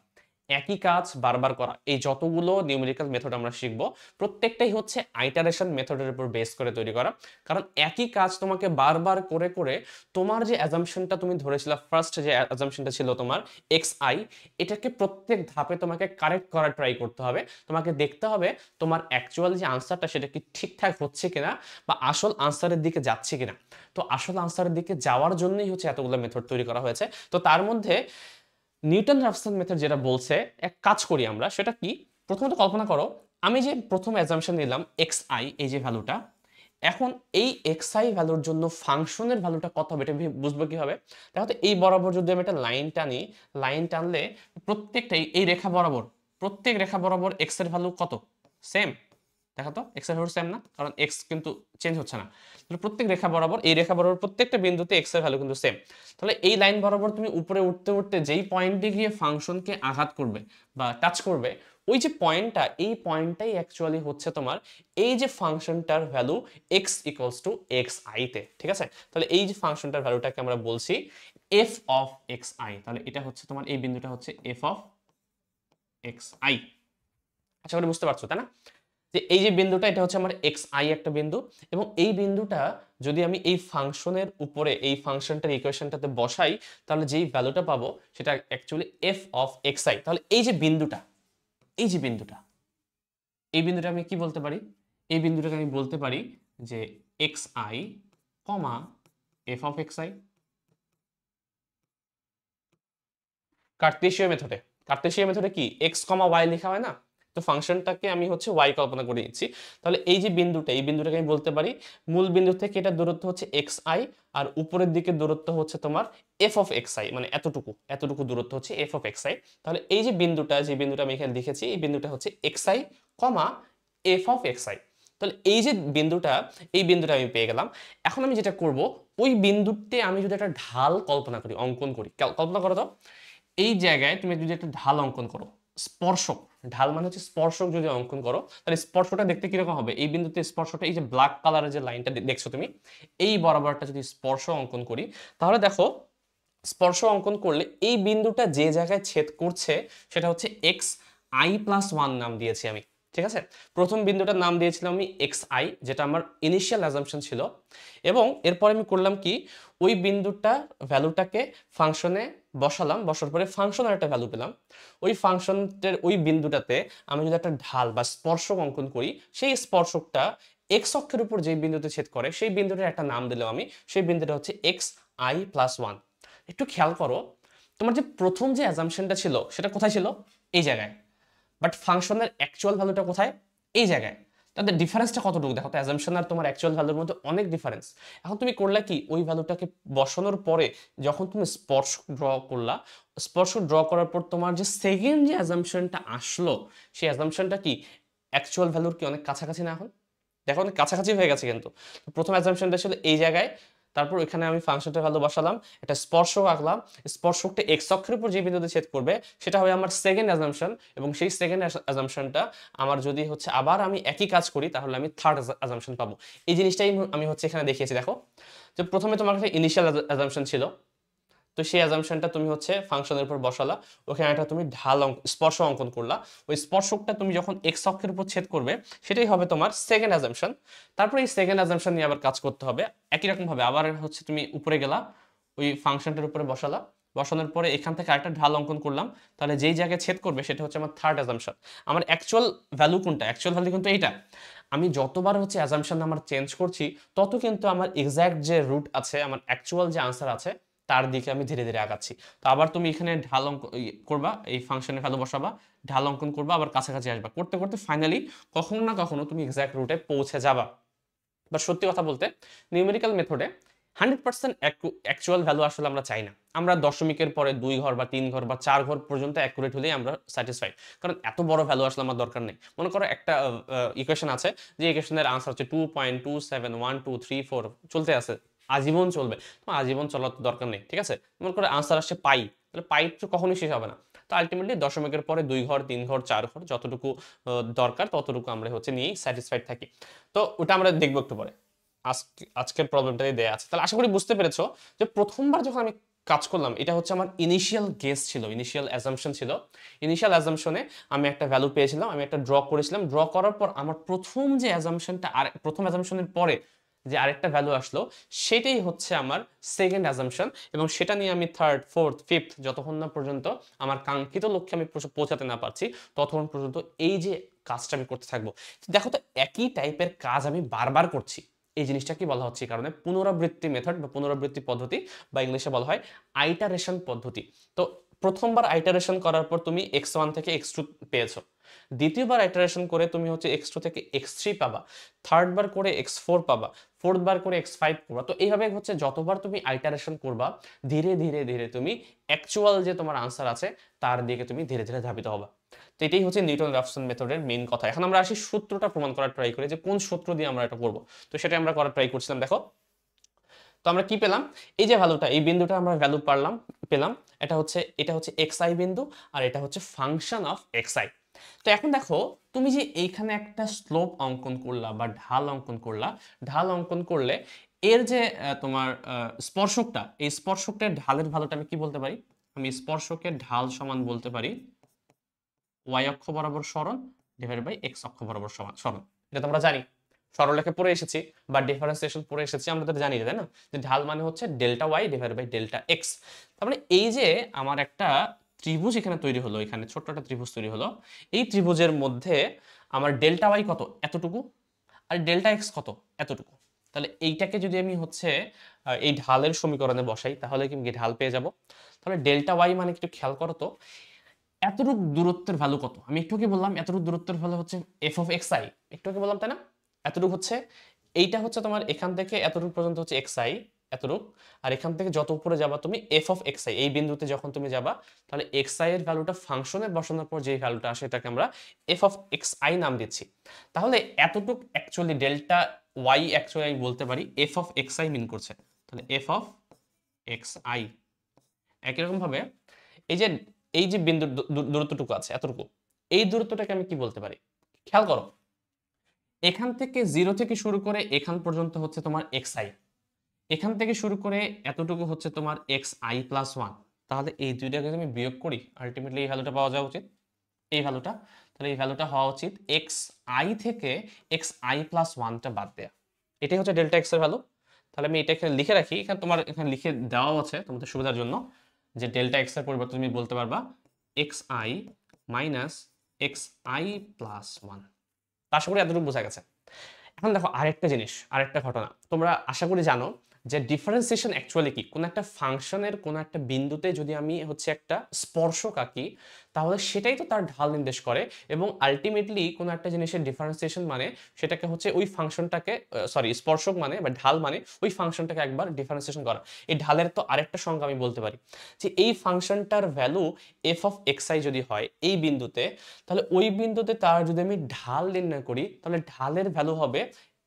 একই কাজ বারবার করা। এই যতগুলো নিউমেরিক্যাল মেথড আমরা শিখব প্রত্যেকটাই হচ্ছে আইটারেশন মেথডের উপর বেস করে তৈরি করা, কারণ একই কাজ তোমাকে বারবার করে করে তোমার যে অ্যাজাম্পশনটা তুমি ধরেছিলে, ফার্স্ট যে অ্যাজাম্পশনটা ছিল তোমার এক্স আই, এটাকে প্রত্যেক ধাপে তোমাকে কারেক্ট করার ট্রাই করতে হবে। তোমাকে দেখতে হবে তোমার অ্যাকচুয়াল যে আনসারটা সেটা কি ঠিকঠাক হচ্ছে কিনা বা আসল আনসারের দিকে যাচ্ছে কিনা। তো আসল আনসারের দিকে যাওয়ার জন্যই হচ্ছে এতগুলো মেথড তৈরি করা হয়েছে। তো তার মধ্যে নিউটন রাফসন মেথড যেটা বলছে, এক কাজ করি আমরা, সেটা কি, প্রথমত কল্পনা করো আমি যে প্রথম অ্যাজাম্পশন নিলাম এক্স আই, এই যে ভ্যালুটা, এখন এই এক্স আই ভ্যালুর জন্য ফাংশনের ভ্যালুটা কত হবে এটা বুঝবো কিভাবে। দেখো তো, এই বরাবর যদি আমি একটা লাইন টানি, লাইন টানলে প্রত্যেকটা এই রেখা বরাবর, প্রত্যেক রেখা বরাবর এক্স এর ভ্যালু কত, সেম। দেখো তো এক্স এর ভ্যালু সেম না, কারণ এক্স কিন্তু চেঞ্জ হচ্ছে না। তাহলে প্রত্যেক রেখা বরাবর, এই রেখা বরাবর প্রত্যেকটা বিন্দুতে এক্স এর ভ্যালু কিন্তু সেম। তাহলে এই লাইন বরাবর তুমি উপরে উঠতে উঠতে যেই পয়েন্টে গিয়ে ফাংশনকে আঘাত করবে বা টাচ করবে, ওই যে পয়েন্টটা, এই পয়েন্টটাই অ্যাকচুয়ালি হচ্ছে তোমার এই যে ফাংশনটার value x equals to x i তে, ঠিক আছে। তাহলে এই যে ফাংশনটার ভ্যালুটাকে আমরা বলছি এফ অফ এক্স আই, তাহলে এটা হচ্ছে তোমার এই বিন্দুটা হচ্ছে এফ অফ এক্স আই। আশা করি বুঝতে পারছো, তাই না, যে এই যে বিন্দুটা এটা হচ্ছে আমার এক্স আই একটা বিন্দু, এবং এই বিন্দুটা যদি আমি এই ফাংশনের উপরে এই ফাংশনটার ইকুয়েশনটাতে বসাই, তাহলে যেই ভ্যালুটা পাবো সেটা actually F of x I. তাহলে এই যে বিন্দুটা, এই যে বিন্দুটা, এই বিন্দুটা আমি কি বলতে পারি, এই বিন্দুটাকে আমি বলতে পারি যে x i comma f of x i. কার্তেশীয় মেথডে, কার্তেশীয় মেথডে কি এক্স কমা ওয়াই লেখা হয় না, তো ফাংশনটাকে আমি হচ্ছে ওয়াই কল্পনা করে নিচ্ছি। তাহলে এই যে বিন্দুটা, এই বিন্দুটাকে আমি বলতে পারি মূল বিন্দু থেকে এটা দূরত্ব হচ্ছে এক্স আই, আর উপরের দিকে দূরত্ব হচ্ছে তোমার এফ অফ এক্স আই, মানে এতটুকু এতটুকু দূরত্ব হচ্ছে এফ অফ এক্স আই। তাহলে এই যে বিন্দুটা, যে বিন্দুটা আমি এখানে লিখেছি, এই বিন্দুটা হচ্ছে x i comma f of x I. তাহলে এই যে বিন্দুটা, এই বিন্দুটা আমি পেয়ে গেলাম। এখন আমি যেটা করব, ওই বিন্দুতে আমি যদি একটা ঢাল কল্পনা করি, অঙ্কন করি, কল্পনা করো তো এই জায়গায় তুমি যদি একটা ঢাল অঙ্কন করো, স্পর্শক, ঢাল মানে হচ্ছে স্পর্শক যদি অঙ্কন করো তাহলে স্পর্শটা দেখতে কিরকম হবে, এই বিন্দুতে স্পর্শটা এই যে ব্ল্যাক কালারের যে লাইনটা দেখছো তুমি, এই বরাবরটা যদি স্পর্শ অঙ্কন করি তাহলে দেখো স্পর্শ অঙ্কন করলে এই বিন্দুটা যে জায়গায় ছেদ করছে সেটা হচ্ছে এক্স আই প্লাস ওয়ান নাম দিয়েছি আমি। ঠিক আছে, প্রথম বিন্দুটার নাম দিয়েছিলাম আমি এক্স আই, যেটা আমার ইনিশিয়াল অ্যাজাম্পশন ছিল, এবং এরপরে আমি করলাম কি, ওই বিন্দুটা ভ্যালুটাকে ফাংশনে বসালাম, বসার পরে ফাংশনের একটা ভ্যালু পেলাম। ওই ফাংশনের ওই বিন্দুটাতে আমি যদি একটা ঢাল বা স্পর্শক অঙ্কন করি, সেই স্পর্শকটা এক্স অক্ষের উপর যে বিন্দুতে ছেদ করে সেই বিন্দুটার একটা নাম দিলাম আমি, সেই বিন্দুটা হচ্ছে এক্স আই প্লাস ওয়ান। একটু খেয়াল করো, তোমার যে প্রথম যে অ্যাজাম্পশনটা ছিল সেটা কোথায় ছিল, এই জায়গায়, বাট ফাংশনের অ্যাকচুয়াল ভ্যালুটা কোথায়, এই জায়গায়। তাদের ডিফারেন্সটা কতটুকু দেখো তো, অ্যাজাম্পশন আর তোমার অ্যাকচুয়াল ভ্যালুর মধ্যে অনেক ডিফারেন্স। এখন তুমি করলে কি, ওই ভ্যালুটাকে বসানোর পরে যখন তুমি স্পর্শ ড্র করলা, স্পর্শ ড্র করার পর তোমার যে সেকেন্ড যে অ্যাজাম্পশনটা আসলো, সেই অ্যাজাম্পশনটা কি অ্যাকচুয়াল ভ্যালুর কি অনেক কাছাকাছি না? এখন দেখো অনেক কাছাকাছি হয়ে গেছে কিন্তু। প্রথম অ্যাজাম্পশনটা ছিল এই জায়গায়, তারপর এখানে আমি ফাংশনটা ভ্যালু বসালাম, একটা স্পর্শক আঁকলাম, স্পর্শকটা এক্স অক্ষের উপর যে বিন্দুতে ছেদ করবে সেটা হবে আমার সেকেন্ড অ্যাজাম্পশন, এবং সেই সেকেন্ড অ্যাজাম্পশনটা আমার যদি হচ্ছে আবার আমি একই কাজ করি তাহলে আমি থার্ড অ্যাজাম্পশন পাবো। এই জিনিসটাই আমি হচ্ছে এখানে দেখিয়েছি। দেখো যে প্রথমে তোমার কাছে ইনিশিয়াল অ্যাজাম্পশন ছিল, তো সেই অ্যাজাম্পশনটা তুমি হচ্ছে ফাংশনের উপর বসালা, ওখানে একটা তুমি ঢাল স্পর্শ অঙ্কন করলা, ওই স্পর্শকটা তুমি যখন এক্স অক্ষের উপর ছেদ করবে সেটাই হবে তোমার সেকেন্ড অ্যাজাম্পশন। তারপর এই সেকেন্ড অ্যাজাম্পশন নিয়ে আবার কাজ করতে হবে একই রকম ভাবে, আবার হচ্ছে তুমি উপরে গেলা, ওই ফাংশনটার উপরে বসালা, বসানোর পরে এখান থেকে আরেকটা ঢাল অঙ্কন করলাম, তাহলে যেই জায়গায় ছেদ করবে সেটা হচ্ছে আমার থার্ড অ্যাজাম্পশন। আমার অ্যাকচুয়াল ভ্যালু কোনটা, অ্যাকচুয়াল ভ্যালু কিন্তু এইটা। আমি যতবার হচ্ছে অ্যাজাম্পশন আমার চেঞ্জ করছি তত কিন্তু আমার এক্স্যাক্ট যে রুট আছে, আমার অ্যাকচুয়াল যে আনসার আছে তার দিকে আমি ধীরে ধীরে আগাচ্ছি। তো আবার তুমি এখানে ঢাল অঙ্কন করবা, এই ফাংশনের ভ্যালু বসাবা, ঢাল অঙ্কন করবা, আবার কাছাকাছি আসবা, করতে করতে ফাইনালি কখনো না কখনো তুমি এক্স্যাক্ট রুটে পৌঁছে যাবা। বাট সত্যি কথা বলতে নিউমেরিক্যাল মেথডে 100% অ্যাকচুয়াল ভ্যালু আসলে আমরা চাই না। আমরা দশমিকের পরে 2 ঘর বা 3 ঘর বা 4 ঘর পর্যন্ত অ্যাকুরেট হলেই আমরা স্যাটিসফাইড, কারণ এত বড় ভ্যালু আসলে আমার দরকার নেই। মনে করো একটা ইকুয়েশন আছে, যে ইকুয়েশনের আনসার হচ্ছে 2.27123 4 চলতে আছে, আজীবন চলবে, তো আজীবন চলার তো দরকার নেই। ঠিক আছে, মনে করো আনসার আসছে পাই, তাহলে পাই তো কখনোই শেষ হবে না। তো আলটিমেটলি দশমিকের পরে 2 ঘর 3 ঘর 4 ঘর যতটুকু দরকার ততটুকু আমরা হচ্ছে নিয়েই স্যাটিসফাইড থাকি। তো ওটা আমরা দেখবো একটু পরে। আজকের প্রবলেমটাই দেয়া আছে, তাহলে আশা করি বুঝতে পেরেছো যে প্রথমবার যখন আমি কাজ করলাম এটা হচ্ছে আমার ইনিশিয়াল গেস ছিল, ইনিশিয়াল অ্যাজাম্পশন ছিল। ইনিশিয়াল অ্যাজাম্পশনে আমি একটা ভ্যালু পেয়েছিলাম, আমি একটা ড্র করেছিলাম, ড্র করার পর আমার প্রথম যে অ্যাজাম্পশনটা, আর প্রথম অ্যাজাম্পশনের পরে যে আরেকটা ভ্যালু আসলো সেটাই হচ্ছে আমার সেকেন্ড অ্যাজাম্পশন, এবং সেটা নিয়ে আমি থার্ড ফোর্থ ফিফথ যতক্ষণ না পর্যন্ত আমার কাঙ্ক্ষিত লক্ষ্যে আমি পৌঁছাতে না পারছি ততক্ষণ পর্যন্ত এই যে কাজটা আমি করতে থাকবো। দেখো তো একই টাইপের কাজ আমি বারবার করছি, এই জিনিসটা কি বলা হচ্ছে, এই কারণে পুনরাবৃত্তি মেথড বা পুনরাবৃত্তি পদ্ধতি, বা ইংলিশে বলা হয় আইটারেশন পদ্ধতি। তো প্রথমবার আইটারেশন করার পর তুমি x1 থেকে x2 পেয়েছো, দ্বিতীয়বার আইটারেশন করে তুমি হচ্ছে x2 থেকে x3 পাবা, থার্ড বার করে x4 পাবা, ফোর্থ বার করে x5 করবা। তো এইভাবে হচ্ছে যতবার তুমি আইটারেশন করবা ধীরে ধীরে ধীরে তুমি অ্যাকচুয়াল যে তোমার আনসার আছে তার দিকে তুমি ধীরে ধীরে ধাবিত হবা। তো এটাই হচ্ছে নিউটন রাফসন মেথডের মেইন কথা। এখন আমরা আসি সূত্রটা প্রমাণ করার ট্রাই করি, যে কোন সূত্র দিয়ে আমরা এটা করব। তো সেটা আমরা করার ট্রাই করছিলাম। দেখো তো আমরা কি পেলাম, এই যে ভ্যালুটা, এই বিন্দুটা আমরা ভ্যালু পেলাম, এটা হচ্ছে xi বিন্দু, আর এটা হচ্ছে ফাংশন অফ xi। তো এখন দেখো তুমি যে এইখানে একটা স্লোপ অঙ্কন করলা বা ঢাল অঙ্কন করলা, ঢাল অঙ্কন করলে এর যে তোমার স্পর্শকটা, এই স্পর্শকটার ঢালের ভ্যালুটা আমি কি বলতে পারি, আমি স্পর্শকের ঢাল সমান বলতে পারি y অক্ষ বরাবর সরণ ডিভাইড বাই x অক্ষ বরাবর সরণ। এটা তোমরা জানি, সরলরেখা পড়ে এসেছি বা ডিফারেন্সিয়েশন পড়ে এসেছি, আমরা তো জানি তাই না, যে ঢাল মানে হচ্ছে delta y divide by delta x. তার মানে এই যে আমার একটা ত্রিভুজ এখানে তৈরি হলো, এখানে ছোট্ট একটা ত্রিভুজ তৈরি হলো, এই ত্রিভুজের মধ্যে আমার ডেল্টা ওয়াই কত, এতটুকু, আর ডেল্টা এক্স কত, এতটুকু। তাহলে এইটাকে যদি আমি হচ্ছে এই ঢালের সমীকরণে বসাই তাহলে কি ঢাল পেয়ে যাব। তাহলে ডেল্টা ওয়াই মানে একটু খেয়াল করো তো, এতটুক দূরত্বের ভ্যালু কত, আমি একটু কি বললাম এতটুক দূরত্বের ভ্যালু হচ্ছে এফ অফ এক্স আই, একটু কি বললাম তাই না, এতটুক হচ্ছে, এইটা হচ্ছে তোমার এখান থেকে এতটুক পর্যন্ত হচ্ছে এক্স আই, এতটুক, আর এখান থেকে যত উপরে যাবা তুমি এফ অফ এক্স আই, এই বিন্দুতে যখন তুমি যাবা তাহলে এক্স আই এর ভ্যালুটা ফাংশনে বসানোর পর যে ভ্যালুটা আসে এটাকে আমরা এফ অফ এক্স আই নাম দিচ্ছি। তাহলে এতটুক অ্যাকচুয়ালি ডেল্টা ওয়াই অ্যাকচুয়ালি আমি বলতে পারি f of x i mean করছে, তাহলে এফ অফ এক্স আই। একই রকম ভাবে এই যে এই যে বিন্দুর দূরত্বটুকু আছে এতটুকু, এই দূরত্বটাকে আমি কি বলতে পারি? খেয়াল করো, এখান থেকে 0 থেকে শুরু করে এখান পর্যন্ত হচ্ছে তোমার xi, এখান থেকে শুরু করে এতটুকু হচ্ছে তোমার xi প্লাস 1। তাহলে এই দুইটাকে যদি আমি বিয়োগ করি, আলটিমেটলি এই ভ্যালুটা পাওয়া যাওয়া উচিত, এই ভ্যালুটা। তাহলে এই ভ্যালুটা হওয়া উচিত xi থেকে xi প্লাস 1টা বাদ দেয়া। এটাই হচ্ছে ডেল্টা এক্স এর ভ্যালু। তাহলে আমি এটা এখানে লিখে রাখি, এখানে তোমার এখানে লিখে দেওয়াও আছে তোমাদের সুবিধার জন্য, যে ডেল্টা এক্স এর পরিবর্তে তুমি বলতে পারবা xi মাইনাস xi প্লাস 1। আশা করি এতটুকু বোঝা গেছে। এখন দেখো আরেকটা জিনিস, আরেকটা ঘটনা তোমরা আশা করি জানো যে ডিফারেন্সিয়েশন অ্যাকচুয়ালি কি। কোন একটা ফাংশনের কোন একটা বিন্দুতে যদি আমি হচ্ছে একটা স্পর্শক আঁকি, তাহলে সেটাই তো তার ঢাল নির্দেশ করে, এবং আলটিমেটলি কোন একটা জিনিসের ডিফারেন্সিয়েশন মানে সেটাকে হচ্ছে ওই ফাংশনটাকে, সরি স্পর্শক মানে বা ঢাল মানে ওই ফাংশনটাকে একবার ডিফারেন্সিয়েশন করা। এই ঢালের তো আরেকটা সংজ্ঞা আমি বলতে পারি, যে এই ফাংশনটার ভ্যালু এফ অফ এক্স যদি হয় এই বিন্দুতে, তাহলে ওই বিন্দুতে তার যদি আমি ঢাল নির্ণয় করি, তাহলে ঢালের ভ্যালু হবে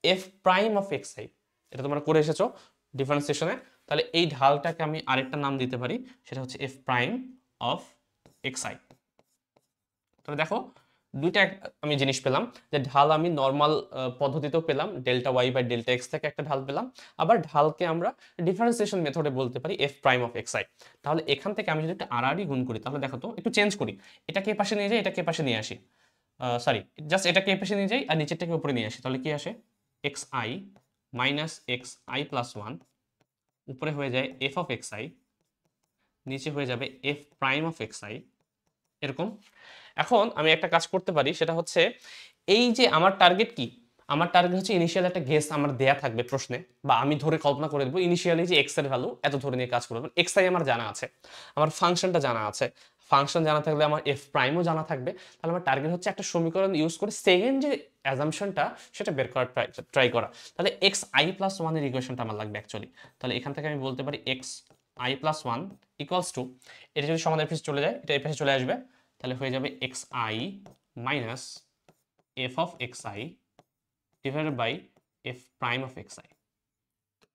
এফ প্রাইম অফ এক্সআই। এটা তোমরা করে এসেছো ডিফারেন্সিয়েশনে। তাহলে এই ঢালটাকে আমি আরেকটা নাম দিতে পারি, সেটা হচ্ছে এফ প্রাইম অফ এক্সআই। তাহলে দেখো দুইটা আমি জিনিস পেলাম, যে ঢাল আমি নর্মাল পদ্ধতিতেও পেলাম, delta y by delta x থেকে একটা ঢাল পেলাম, আবার ঢালকে আমরা ডিফারেন্সিয়েশন মেথডে বলতে পারি এফ প্রাইম অফ এক্সআই। তাহলে এখান থেকে আমি যদি একটা আড়াআড়ি গুণ করি, তাহলে দেখো তো একটু চেঞ্জ করি, এটাকে এ পাশে নিয়ে যাই, এটাকে এ পাশে নিয়ে আসি, সরি জাস্ট এটাকে এ পাশে নিয়ে যাই আর নিচেরটাকে উপরে নিয়ে আসি, তাহলে কি আসে x i minus x i plus 1, উপরে হয়ে যায় এফ অফ এক্স আই, নিচে হয়ে যাবে F prime of x I, এরকম। এখন আমি একটা কাজ করতে পারি, সেটা হচ্ছে এই যে আমার টার্গেট কি, আমার টার্গেট হচ্ছে ইনিশিয়াল একটা গেস আমার দেয়া থাকবে প্রশ্নে, বা আমি ধরে কল্পনা করে দেবো ইনিশিয়ালি যে এক্স এর ভ্যালু এত ধরে নিয়ে কাজ করবো। এক্স আই আমার জানা আছে, আমার ফাংশনটা জানা আছে, ফাংশন জানা থাকলে আমার এফ প্রাইমও জানা থাকবে। তাহলে আমার টার্গেট হচ্ছে একটা সমীকরণ ইউজ করে সেকেন্ড যে অ্যাজাম্পশনটা সেটা বের করার ট্রাই করা। তাহলে এক্স আই প্লাস 1 এর ইকুয়েশনটা আমার লাগবে অ্যাকচুয়ালি। তাহলে এখান থেকে আমি বলতে পারি x i plus 1 equals to, এটা যদি সমাধানের পাশে চলে যায় এটা এই পাশে চলে আসবে, তাহলে হয়ে যাবে x i minus f of x i divided by f prime of x i.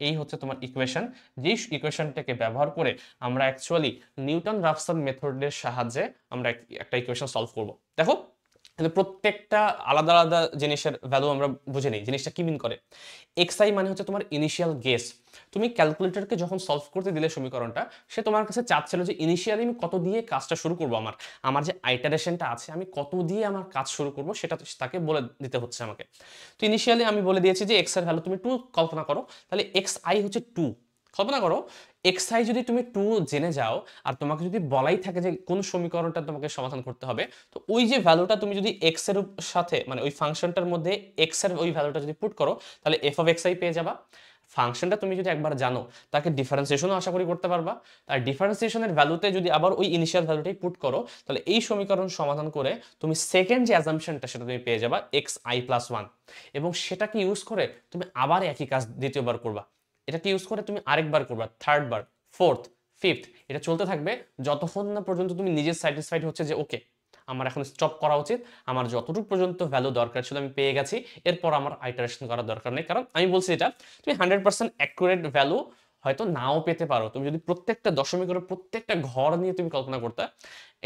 এই হচ্ছে তোমার ইকুয়েশন, যেই ইকুয়েশনটাকে ব্যবহার করে আমরা অ্যাকচুয়ালি নিউটন রাফসন মেথডের সাহায্যে আমরা একটা ইকুয়েশন সলভ করব। দেখো কিন্তু প্রত্যেকটা আলাদা আলাদা জিনিসের ভ্যালু আমরা বুঝে নিই, জিনিসটা কি মিন করে। এক্সআই মানে হচ্ছে তোমার ইনিশিয়াল গেস। তুমি ক্যালকুলেটরকে যখন সলভ করতে দিলে সমীকরণটা, সে তোমার কাছে চাচ্ছিল যে ইনিশিয়ালি আমি কত দিয়ে কাজটা শুরু করব, আমার যে আইটারেশনটা আছে আমি কত দিয়ে আমার কাজ শুরু করব সেটা তাকে বলে দিতে হচ্ছে আমাকে। তো ইনিশিয়ালি আমি বলে দিয়েছি যে এক্স এর ভ্যালু তুমি 2 কল্পনা করো, তাহলে এক্স আই হচ্ছে 2। কল্পনা করো এক্স আই যদি তুমি 2 জেনে যাও, আর তোমাকে যদি বলাই থাকে যে কোন সমীকরণটা তোমাকে সমাধান করতে হবে, তো ওই যে ভ্যালুটা তুমি যদি এক্স এর সাথে মানে ওই ফাংশনটার মধ্যে এক্স এর ওই ভ্যালুটা যদি পুট করো, তাহলে এফ অফ এক্স আই পেয়ে যাবা। ফাংশনটা তুমি যদি একবার জানো, তাকে ডিফারেন্সিয়েশনও আশা করি করতে পারবা। আর ডিফারেন্সিয়েশনের ভ্যালুতে যদি আবার ওই ইনিশিয়াল ভ্যালুটাই পুট করো, তাহলে এই সমীকরণ সমাধান করে তুমি সেকেন্ড যে অ্যাজাম্পশনটা সেটা তুমি পেয়ে যাবা এক্স আই প্লাস 1, এবং সেটাকে ইউজ করে তুমি আবার একই কাজ দ্বিতীয়বার করবা, এটাকে ইউজ করে তুমি আরেকবার করবা, থার্ড বার, ফোর্থ, ফিফথ, এটা চলতে থাকবে যতক্ষণ না পর্যন্ত তুমি নিজে স্যাটিসফাইড হচ্ছে যে ওকে আমার এখন স্টপ করা উচিত, আমার যতটুকু পর্যন্ত ভ্যালু দরকার ছিল আমি পেয়ে গেছি, এরপর আমার আইটারেশন করার দরকার নেই। কারণ আমি বলছি এটা তুমি 100% অ্যাকুরেট ভ্যালু হয়তো নাও পেতে পারো, তুমি যদি প্রত্যেকটা দশমিকের প্রত্যেকটা ঘর নিয়ে তুমি কল্পনা করতে,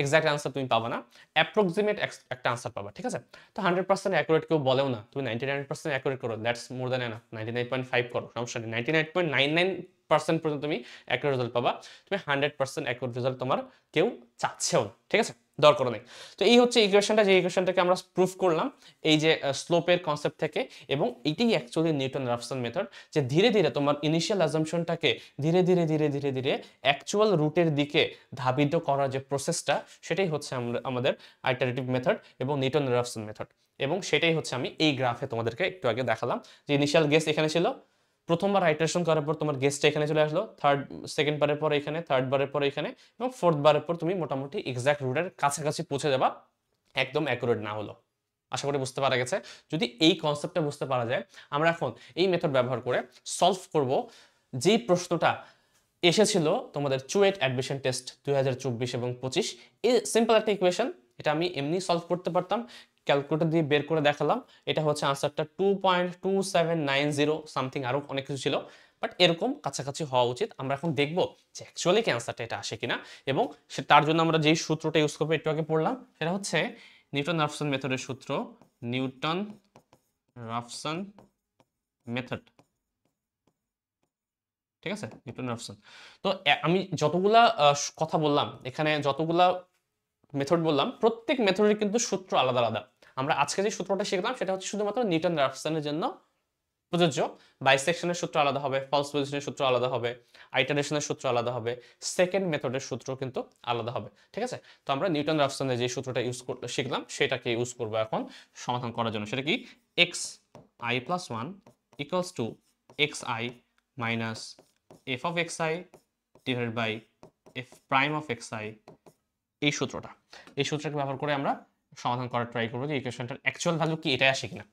এক্সাক্ট আনসার তুমি পাবা না, অ্যাপ্রক্সিমেট একটা আনসার পাবা, ঠিক আছে। তো 100% অ্যাকুরেট কেউ বলেও না, তুমি 99% অ্যাকুরেট করো, দ্যাটস মোর দ্যান এনাফ। 99.5 করো, সমস্যা নেই, 99.99% পর্যন্ত তুমি অ্যাকুরেট রেজাল্ট পাবা। তুমি 100% অ্যাকুরেট রেজাল্ট তোমার কেউ চাচ্ছেও না, ঠিক আছে, দরকার নেই। তো এই হচ্ছে ইকুয়েশনটা, যে ইকুয়েশনটাকে আমরা প্রুফ করলাম এই যে স্লোপের কনসেপ্ট থেকে, এবং এইটাই অ্যাকচুয়ালি নিউটন রাফসন মেথড, যে ধীরে ধীরে তোমার ইনিশিয়াল অ্যাজাম্পশনটাকে ধীরে ধীরে ধীরে ধীরে ধীরে অ্যাকচুয়াল রুটের দিকে ধাবিত করার যে প্রসেসটা, সেটাই হচ্ছে আমাদের আইটারেটিভ মেথড এবং নিউটন রাফসন মেথড। এবং সেটাই হচ্ছে আমি এই গ্রাফে তোমাদেরকে একটু আগে দেখালাম, যে ইনিশিয়াল গেস এখানে ছিল, প্রথমবার আইটারেশন করার পর তোমার গেসটা এখানে চলে আসলো, সেকেন্ড বারের পর এখানে, থার্ড বারের পর এখানে, এবং ফোর্থ বারের পর তুমি মোটামুটি এক্সাক্ট রুটের কাছাকাছি পৌঁছে যাবা, একদম অ্যাকুরেট না হলো। আশা করি বুঝতে পারা গেছে। যদি এই কনসেপ্টটা বুঝতে পারা যায়, আমরা এখন এই মেথড ব্যবহার করে সলভ করব যেই প্রশ্নটা এসেছিল তোমাদের চুয়েট অ্যাডমিশন টেস্ট 2024 এবং 25। এই সিম্পল একটা ইকুয়েশন, এটা আমি এমনি সলভ করতে পারতাম, ক্যালকুলেটর দিয়ে বের করে দেখালাম। এটা হচ্ছে আনসারটা 2.2790 সামথিং, আরও অনেক কিছু ছিল, বাট এরকম কাছাকাছি হওয়া উচিত। আমরা এখন দেখব যে অ্যাকচুয়ালি কি অ্যান্সারটা এটা আসে কিনা, এবং তার জন্য আমরা যেই সূত্রটা ইউজ করবো একটু আগে পড়লাম, সেটা হচ্ছে নিউটন রাফসন মেথডের সূত্র, নিউটন রাফসন মেথড। ঠিক আছে, নিউটন রাফসন। তো আমি যতগুলা কথা বললাম এখানে, যতগুলা মেথড বললাম, প্রত্যেক মেথডের কিন্তু সূত্র আলাদা আলাদা। আমরা আজকে যে সূত্রটা শিখলাম সেটা হচ্ছে শুধুমাত্র নিউটন রাফসনের জন্য প্রযোজ্য। বাইসেকশনের সূত্র আলাদা হবে, ফলস পজিশনের সূত্র আলাদা হবে, আইটারেশনের সূত্র আলাদা হবে, সেকেন্ড মেথডের সূত্র কিন্তু আলাদা হবে। ঠিক আছে, তো আমরা নিউটন রাফসনের যে সূত্রটা শিখলাম সেটাকে ইউজ করবো এখন সমাধান করার জন্য। সেটা কি, x i plus one equals to x i minus f of x i divided by f prime of x i. এই সূত্রটাকে ব্যবহার করে আমরা সমাধান করার ট্রাই করবো যে ইকুয়েশনটার অ্যাকচুয়াল ভ্যালু কি এটাই আসে কিনা।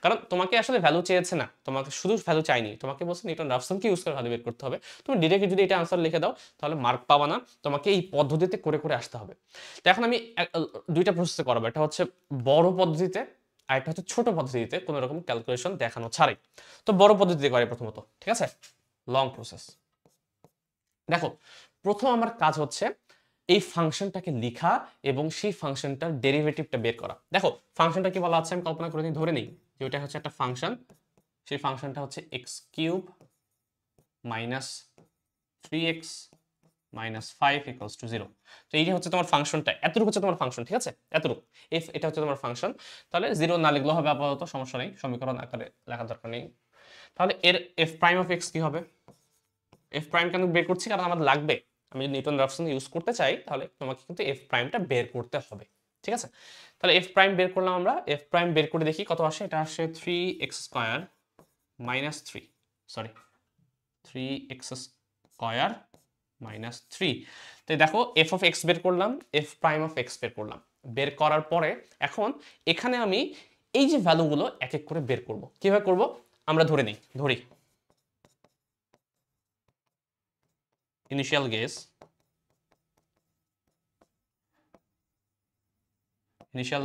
কারণ তোমাকে আসলে ভ্যালু চেয়েছে না, তোমাকে শুধু ভ্যালু চাইনি, তোমাকে বলছে নিউটন রাফসনকে ইউজ করে ভ্যালু বের করতে হবে। তুমি ডিরেক্টলি যদি এটা আনসার লিখে দাও তাহলে মার্ক পাবা না, তোমাকে এই পদ্ধতিতে করে করে আসতে হবে। তো এখন আমি দুইটা প্রসেসে করাবো, এটা হচ্ছে বড় পদ্ধতিতে আর একটা হচ্ছে ছোট পদ্ধতিতে, কোনো রকম ক্যালকুলেশন দেখানো ছাড়াই। তো বড় পদ্ধতিতে করি প্রথমত, ঠিক আছে, লং প্রসেস। দেখো, প্রথম আমার কাজ হচ্ছে এই ফাংশনটাকে লেখা এবং সেই ফাংশনটার ডেরিভেটিভটা বের করা। দেখো ফাংশনটা কি বলা আছে আমি কল্পনা করে ধরে নিই যে ওটা হচ্ছে একটা ফাংশন, সেই ফাংশনটা হচ্ছে x cube minus 3x minus 5 equals to 0। তো এইটা হচ্ছে তোমার ফাংশনটা, এতটুকু হচ্ছে তোমার ফাংশন, ঠিক আছে, এতটুকু এফ, এটা হচ্ছে তোমার ফাংশন। তাহলে 0 না লিখলেও হবে আপাতত, সমস্যা নেই, সমীকরণ আকারে লেখার দরকার নেই। তাহলে এর এফ প্রাইম অফ এক্স কি হবে? এফ প্রাইম কেন বের করছি? কারণ আমাদের লাগবে, আমি যদি নিউটন রাফসন ইউজ করতে চাই তাহলে তোমাকে কিন্তু এফ প্রাইমটা বের করতে হবে। ঠিক আছে, তাহলে এফ প্রাইম বের করলাম আমরা। এফ প্রাইম বের করে দেখি কত আসে। এটা আসে 3x square minus 3, sorry 3x square minus 3। তো দেখো এফ অফ এক্স বের করলাম, এফ প্রাইম অফ এক্স বের করলাম। বের করার পরে এখন এখানে আমি এই যে ভ্যালুগুলো এক এক করে বের করব। কিভাবে করব? আমরা ধরি initial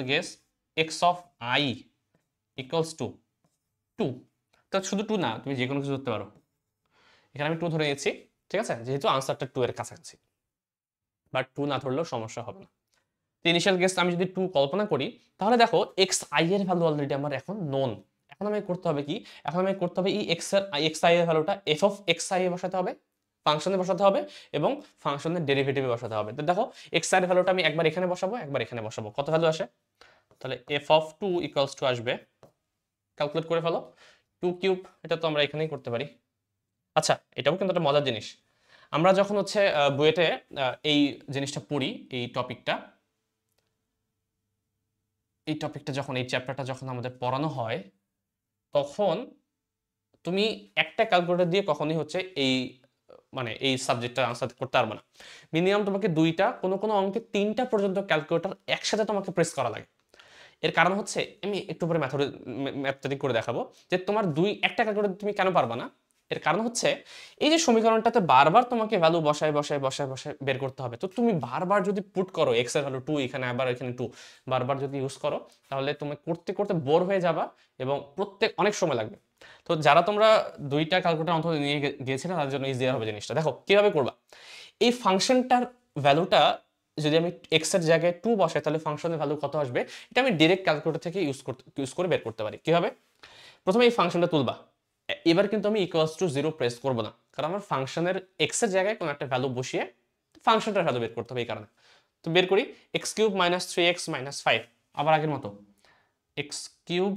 guess x of I equals to 2। তো শুধু 2 না, তুমি যে কোনো কিছু ধরতে পারো। এখানে আমি 2 ধরে নিয়েছি, ঠিক আছে, যেহেতু আনসারটা 2 এর কাছাকাছি, বাট 2 না ধরলেও সমস্যা হবে না। তো ইনিশিয়াল গেস আমি যদি 2 কল্পনা করি, তাহলে দেখো এক্স আই এর ভ্যালু অলরেডি আমার এখন নোন। এখন আমি করতে হবে কি? এখন আমি করতে হবে এই এক্স আই এর ভ্যালুটা F of x I A বসাতে হবে, ফাংশনে বসাতে হবে এবং ফাংশনের ডেরিভেটিভে বসাতে হবে। তো দেখো এক্স আই এর ভ্যালুটা আমি একবার এখানে বসাবো, একবার এখানে বসাবো। কত ভ্যালু আসে? তাহলে এফ অফ 2 ইকুয়ালস টু আসবে, ক্যালকুলেট করে ফেলো, 2 কিউব। এটা তো আমরা এখানেই করতে পারি। আচ্ছা, এটাও কিন্তু একটা মজার জিনিস। আমরা যখন হচ্ছে বুয়েটে এই জিনিসটা পড়ি, এই টপিকটা যখন, এই চ্যাপ্টারটা যখন আমাদের পড়ানো হয়, তখন তুমি একটা ক্যালকুলেটর দিয়ে কখনোই হচ্ছে এই মানে এই সাবজেক্টটা আনসার করতে পারবে না। মিনিমাম তোমাকে 2টা, কোনো কোনো অঙ্কে 3টা পর্যন্ত ক্যালকুলেটর একসাথে তোমাকে প্রেস করা লাগে। এর কারণ হচ্ছে, আমি একটু পরে ম্যাথমেটিক করে দেখাবো যে তোমার একটা ক্যালকুলেটর তুমি কেন পারবা না। এর কারণ হচ্ছে এই যে সমীকরণটাতে বারবার তোমাকে ভ্যালু বসায় বের করতে হবে। তো তুমি বারবার যদি পুট করো এক্স এর ভ্যালু 2 এখানে, আবার এখানে 2 বারবার যদি ইউজ করো, তাহলে তুমি করতে করতে বোর হয়ে যাবা এবং অনেক সময় লাগবে। তো যারা তোমরা 2টা ক্যালকুলেটর অন্তত নিয়ে গিয়েছিলে তাদের জন্য ইজি হবে জিনিসটা। দেখো কিভাবে করবা। এই ফাংশনটার ভ্যালুটা যদি আমি এক্স এর জায়গায় 2 বসাই, তাহলে ফাংশনের ভ্যালু কত আসবে এটা আমি ডাইরেক্ট ক্যালকুলেটর থেকে ইউজ করে বের করতে পারি। কিভাবে? প্রথমে এই ফাংশনটা তুলবা। এবার কিন্তু আমি ইকুয়ালস টু 0 প্রেস করব না, কারণ আমার ফাংশনের এক্স এর জায়গায় কোনো একটা ভ্যালু বসিয়ে ফাংশনটার ভ্যালু বের করতে হবে, এই কারণে। তো বের করি, x cube minus 3x minus 5, আবার আগের মতো x cube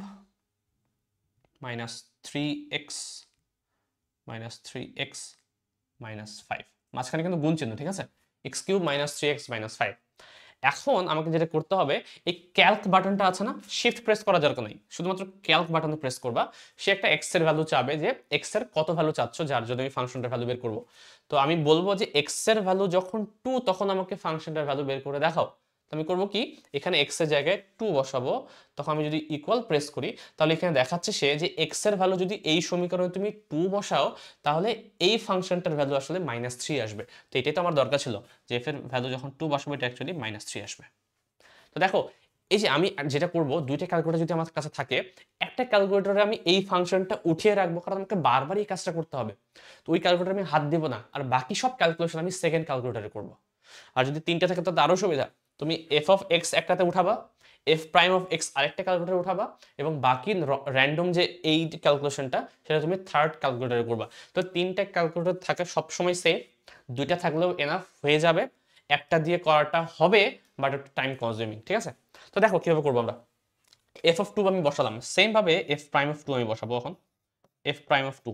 minus 3x minus 3x minus 5, মাঝখানে কিন্তু গুণ চিহ্ন, ঠিক আছে, x cube minus 3x minus 5। এখন আমাকে যেটা করতে হবে, এই ক্যালক বাটনটা আছে না, শিফট প্রেস করা দরকার নেই, শুধুমাত্র ক্যালক বাটনে প্রেস করবা। সে একটা এক্স এর ভ্যালু চাবে, যে এক্স এর কত ভ্যালু চাচ্ছ, যার জন্য আমি ফাংশনটার ভ্যালু বের করব। তো আমি বলবো যে এক্স এর ভ্যালু যখন 2, তখন আমাকে ফাংশনটার ভ্যালু বের করে দেখাও। তো আমি করবো কি, এখানে এক্স এর জায়গায় 2 বসাবো। তখন আমি যদি ইকুয়াল প্রেস করি, তাহলে এখানে দেখাচ্ছে সে যে এক্স এর ভ্যালু যদি এই সমীকরণে তুমি 2 বসাও, তাহলে এই ফাংশনটার ভ্যালু আসলে -3 আসবে। তো এটাই তো আমার দরকার ছিল, যে এফ এর ভ্যালু যখন 2 বসাবো, এটা অ্যাকচুয়ালি -3 আসবে। তো দেখো এই যে আমি যেটা করব, দুইটা ক্যালকুলেটর যদি আমার কাছে থাকে, একটা ক্যালকুলেটরে আমি এই ফাংশনটা উঠিয়ে রাখবো, কারণ আমাকে বারবার এই কাজটা করতে হবে। তো ওই ক্যালকুলেটর আমি হাত দেবো না, আর বাকি সব ক্যালকুলেশন আমি সেকেন্ড ক্যালকুলেটরে করব। আর যদি তিনটা থাকে তো আরও সুবিধা, তুমি এফ অফ এক্স একটাতে উঠাবা, এফ প্রাইম অফ এক্স আরেকটা ক্যালকুলেটরে উঠাবা, এবং বাকি র্যান্ডম যে এই ক্যালকুলেশনটা সেটা তুমি থার্ড ক্যালকুলেটরে করবা। তো তিনটা ক্যালকুলেটর থাকে সবসময় সেফ, দুইটা থাকলেও এনাফ হয়ে যাবে, একটা দিয়ে করাটা হবে বাট একটু টাইম কনজিউমিং, ঠিক আছে? তো দেখো কিভাবে করবো আমরা। এফ অফ টু আমি বসালাম, সেম ভাবে এফ প্রাইম অফ টু আমি বসাবো এখন, এফ প্রাইম অফ টু।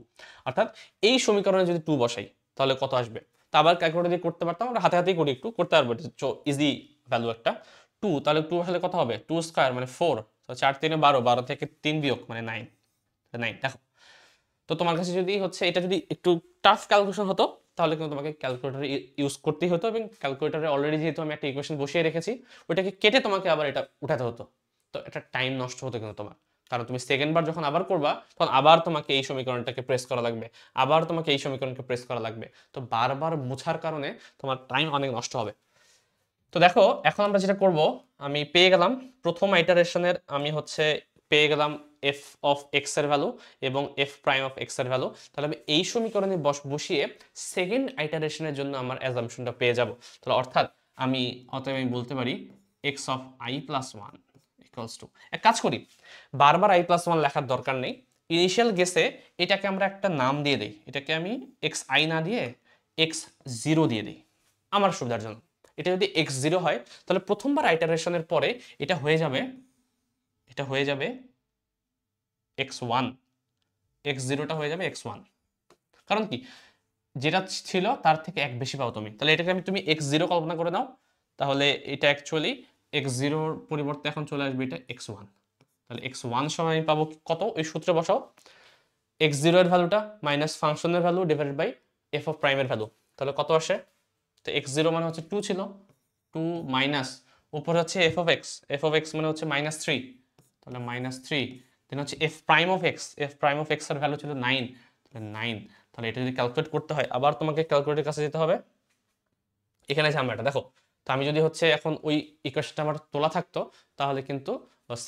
অর্থাৎ এই সমীকরণে যদি টু বসাই তাহলে কত আসবে, তা আবার ক্যালকুলেটর দিয়ে করতে পারতাম, আমরা হাতে হাতেই করি, একটু করতে পারবো, ইজি ভ্যালু একটা। টু, তাহলে টু আসলে কত হবে, টু স্কোয়ার মানে ফোর, তো চার তিনে বারো, বারো থেকে তিন বিয়োগ মানে নাইন, নাইন। দেখো, তো তোমার কাছে যদি হচ্ছে এটা যদি একটু টাফ ক্যালকুলেশন হতো তাহলে কিন্তু তোমাকে ক্যালকুলেটর ইউজ করতেই হতো, এবং ক্যালকুলেটরে অলরেডি যেহেতু আমি একটা ইকুয়েশন বসিয়ে রেখেছি, ওইটাকে কেটে তোমাকে আবার এটা উঠাতে হতো, তো এটা টাইম নষ্ট হতো কিন্তু তোমার। কারণ তুমি সেকেন্ড বার যখন আবার করবা তখন আবার তোমাকে এই সমীকরণটাকে প্রেস করা লাগবে, আবার তোমাকে এই সমীকরণকে প্রেস করা লাগবে, তো বারবার মোছার কারণে তোমার টাইম অনেক নষ্ট হবে। তো দেখো এখন আমরা যেটা করব, আমি পেয়ে গেলাম প্রথম আইটারেশনের, আমি হচ্ছে পেয়ে গেলাম এফ অফ এক্স এর ভ্যালু এবং এফ প্রাইম অফ এক্স এর ভ্যালু। তাহলে আমি এই সমীকরণে বসিয়ে সেকেন্ড আইটারেশনের জন্য আমার অ্যাজাম্পশনটা পেয়ে যাব। তাহলে অর্থাৎ অতএব আমি বলতে পারি x of I plus one equals two, এক কাজ করি, বারবার আই প্লাস ওয়ান লেখার দরকার নেই, ইনিশিয়াল গেসে এটাকে আমরা একটা নাম দিয়ে দিই, এটাকে আমি এক্স আই না দিয়ে এক্স জিরো দিয়ে দিই আমার সুবিধার জন্য। এটা যদি এক্স জিরো হয় তাহলে প্রথমবার আইটারেশনের পরে এটা হয়ে যাবে, এটা হয়ে যাবে এক্স ওয়ান, এক্স জিরোটা হয়ে যাবে এক্স ওয়ান। কারণ কি, যেটা ছিল তার থেকে এক বেশি পাও তুমি, তাহলে এটাকে তুমি এক্স জিরো কল্পনা করে নাও, তাহলে এটা অ্যাকচুয়ালি এক্স জিরোর পরিবর্তে এখন চলে আসবে এটা এক্স ওয়ান। তাহলে এক্স ওয়ান সময় আমি পাবো কত, ওই সূত্রে বসাও, এক্স জিরো এর ভ্যালুটা মাইনাস ফাংশনের value divided by f of প্রাইমের ভ্যালু, তাহলে কত আসে, তো এক্স জিরো মানে হচ্ছে টু ছিল, টু মাইনাস উপরে হচ্ছে F of x, F of x মানে হচ্ছে মাইনাস থ্রি, তাহলে মাইনাস থ্রি, দেন হচ্ছে F prime of x, F prime of x এর ভ্যালু ছিল নাইন, তাহলে নাইন। তাহলে এটা যদি ক্যালকুলেট করতে হয় আবার তোমাকে ক্যালকুলেটরের কাছে যেতে হবে, এখানে ঝামেলাটা দেখো। তো আমি যদি হচ্ছে এখন ওই ইকুয়েশনটা আমার তোলা থাকতো তাহলে কিন্তু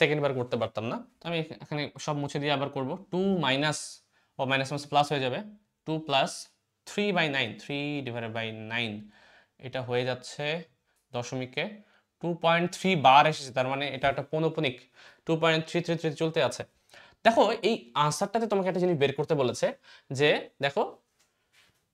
সেকেন্ড বার করতে পারতাম না, তো আমি এখানে সব মুছে দিয়ে আবার করব, টু মাইনাস, ও মাইনাস মাইনাস প্লাস হয়ে যাবে, two plus three by nine, three divided by nine, এটা হয়ে যাচ্ছে দশমিকে 2.3 বার এসেছে, তার মানে এটা একটা পৌনঃপুনিক 2.333 চলতে আছে। দেখো এই আনসারটাতে তোমাকে একটা জিনিস বের করতে বলেছে, যে দেখো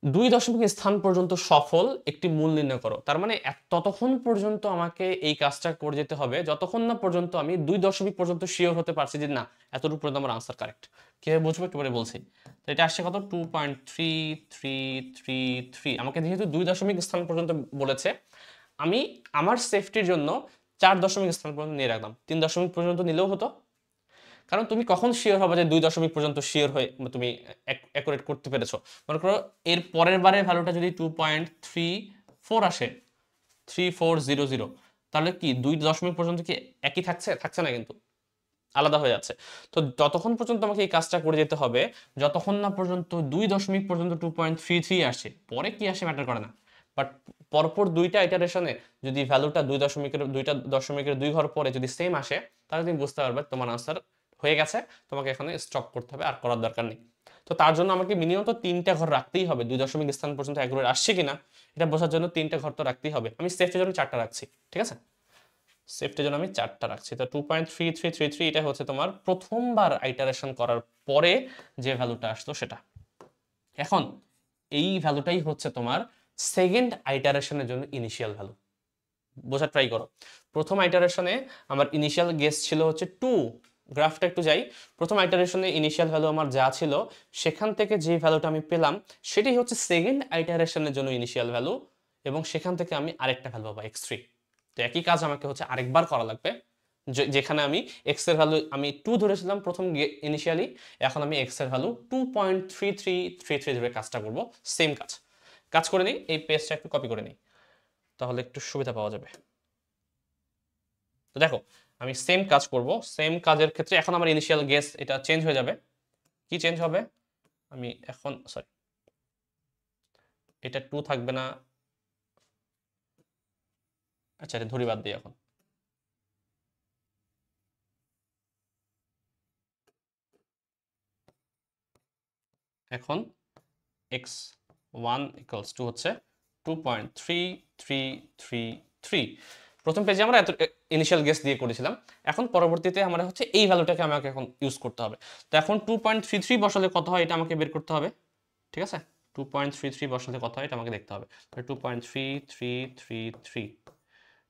দুই দশমিক স্থান পর্যন্ত সফল একটি মূল নির্ণয় করো, তার মানে ততক্ষণ পর্যন্ত আমাকে এই কাজটা করে যেতে হবে যতক্ষণ না পর্যন্ত আমি দুই দশমিক পর্যন্ত শিওর হতে পারছি যে না এতটুকু পর্যন্ত আমার আনসার কারেক্ট। কিভাবে বুঝবো একেবারে বলছি, তো এটা আসছে কত, 2.3333, আমাকে যেহেতু দুই দশমিক স্থান পর্যন্ত বলেছে, আমি আমার সেফটির জন্য চার দশমিক স্থান পর্যন্ত নিয়ে রাখলাম, তিন দশমিক পর্যন্ত নিলেও হতো, কারণ তুমি কখন শিওর হবে যে দুই দশমিক পর্যন্ত শিওর হয়ে তুমি অ্যাকুরেট করতে পেরেছো। মনে করো এর পরের বারের ভ্যালুটা যদি 2.34 আসে, 3400, তাহলে কি দুই দশমিক পর্যন্ত কি একই থাকছে, থাকছে না কিন্তু, আলাদা হয়ে যাচ্ছে। তো যতক্ষণ পর্যন্ত আমাকে এই কাজটা করে যেতে হবে যতক্ষণ না পর্যন্ত দুই দশমিক পর্যন্ত 2.33 আসে, পরে কি আসে ম্যাটার করে না, বাট পরপর দুইটা ইটারেশনে যদি ভ্যালুটা দুইটা দশমিকের দুই ঘর পরে যদি সেম আসে তাহলে তুমি বুঝতে পারবে তোমার আনসার হয়ে গেছে, তোমাকে এখানে স্টপ করতে হবে, আর করার দরকার নেই। তো তার জন্য আমাকে মিনিমাম তো তিনটা ঘর রাখতেই হবে, দুই দশমিক স্থান পর্যন্ত অ্যাকুরেট আসছে কিনা এটা বোঝার জন্য তিনটা ঘর তো রাখতেই হবে, আমি সেফটির জন্য চারটা রাখছি, ঠিক আছে, সেফটির জন্য আমি চারটা রাখছি। তো 2.3333 এটা হচ্ছে তোমার প্রথমবার আইটারেশন করার পরে যে ভ্যালুটা আসতো সেটা। এখন এই ভ্যালুটাই হচ্ছে তোমার সেকেন্ড আইটারেশনের জন্য ইনিশিয়াল ভ্যালু, বোঝার ট্রাই করো। প্রথম আইটারেশনে আমার ইনিশিয়াল গেস ছিল হচ্ছে টু, গ্রাফটা একটু যাই, প্রথম আইটারেশনে ইনিশিয়াল ভ্যালু আমার যা ছিল সেখান থেকে যে ভ্যালুটা আমি পেলাম সেটাই হচ্ছে সেকেন্ড আইটারেশনের জন্য ইনিশিয়াল ভ্যালু, এবং সেখান থেকে আমি আরেকটা ভ্যালু পাবো এক্স থ্রি। তো একই কাজ আমাকে হচ্ছে আরেকবার করা লাগবে, যেখানে আমি এক্স এর ভ্যালু আমি টু ধরেছিলাম প্রথম ইনিশিয়ালি, এখন আমি এক্স এর ভ্যালু 2.3333 ধরে কাজটা করব, সেম কাজ। কাজ করে নিই, এই পেজটা একটু কপি করে নিই তাহলে একটু সুবিধা পাওয়া যাবে। তো দেখো আমি সেম কাজ করব, সেম কাজের ক্ষেত্রে এখন আমার ইনিশিয়াল গেস এটা চেঞ্জ হয়ে যাবে, কি চেঞ্জ হবে, আমি এখন সরি এটা টু থাকবে না, আচ্ছা এটা ধরি বাদ দিই এখন, এখন x1 ইকুয়ালস টু হচ্ছে 2.3333। প্রথম পেজে আমরা এত ইনিশিয়াল গেস দিয়ে করেছিলাম, এখন পরবর্তীতে আমরা হচ্ছে এই ভ্যালুটাকে আমাকে এখন ইউজ করতে হবে। তো এখন 2.33 বসালে কত হয় এটা আমাকে বের করতে হবে, ঠিক আছে? 2.33 বসালে কত হয় এটা আমাকে দেখতে হবে। 2.3333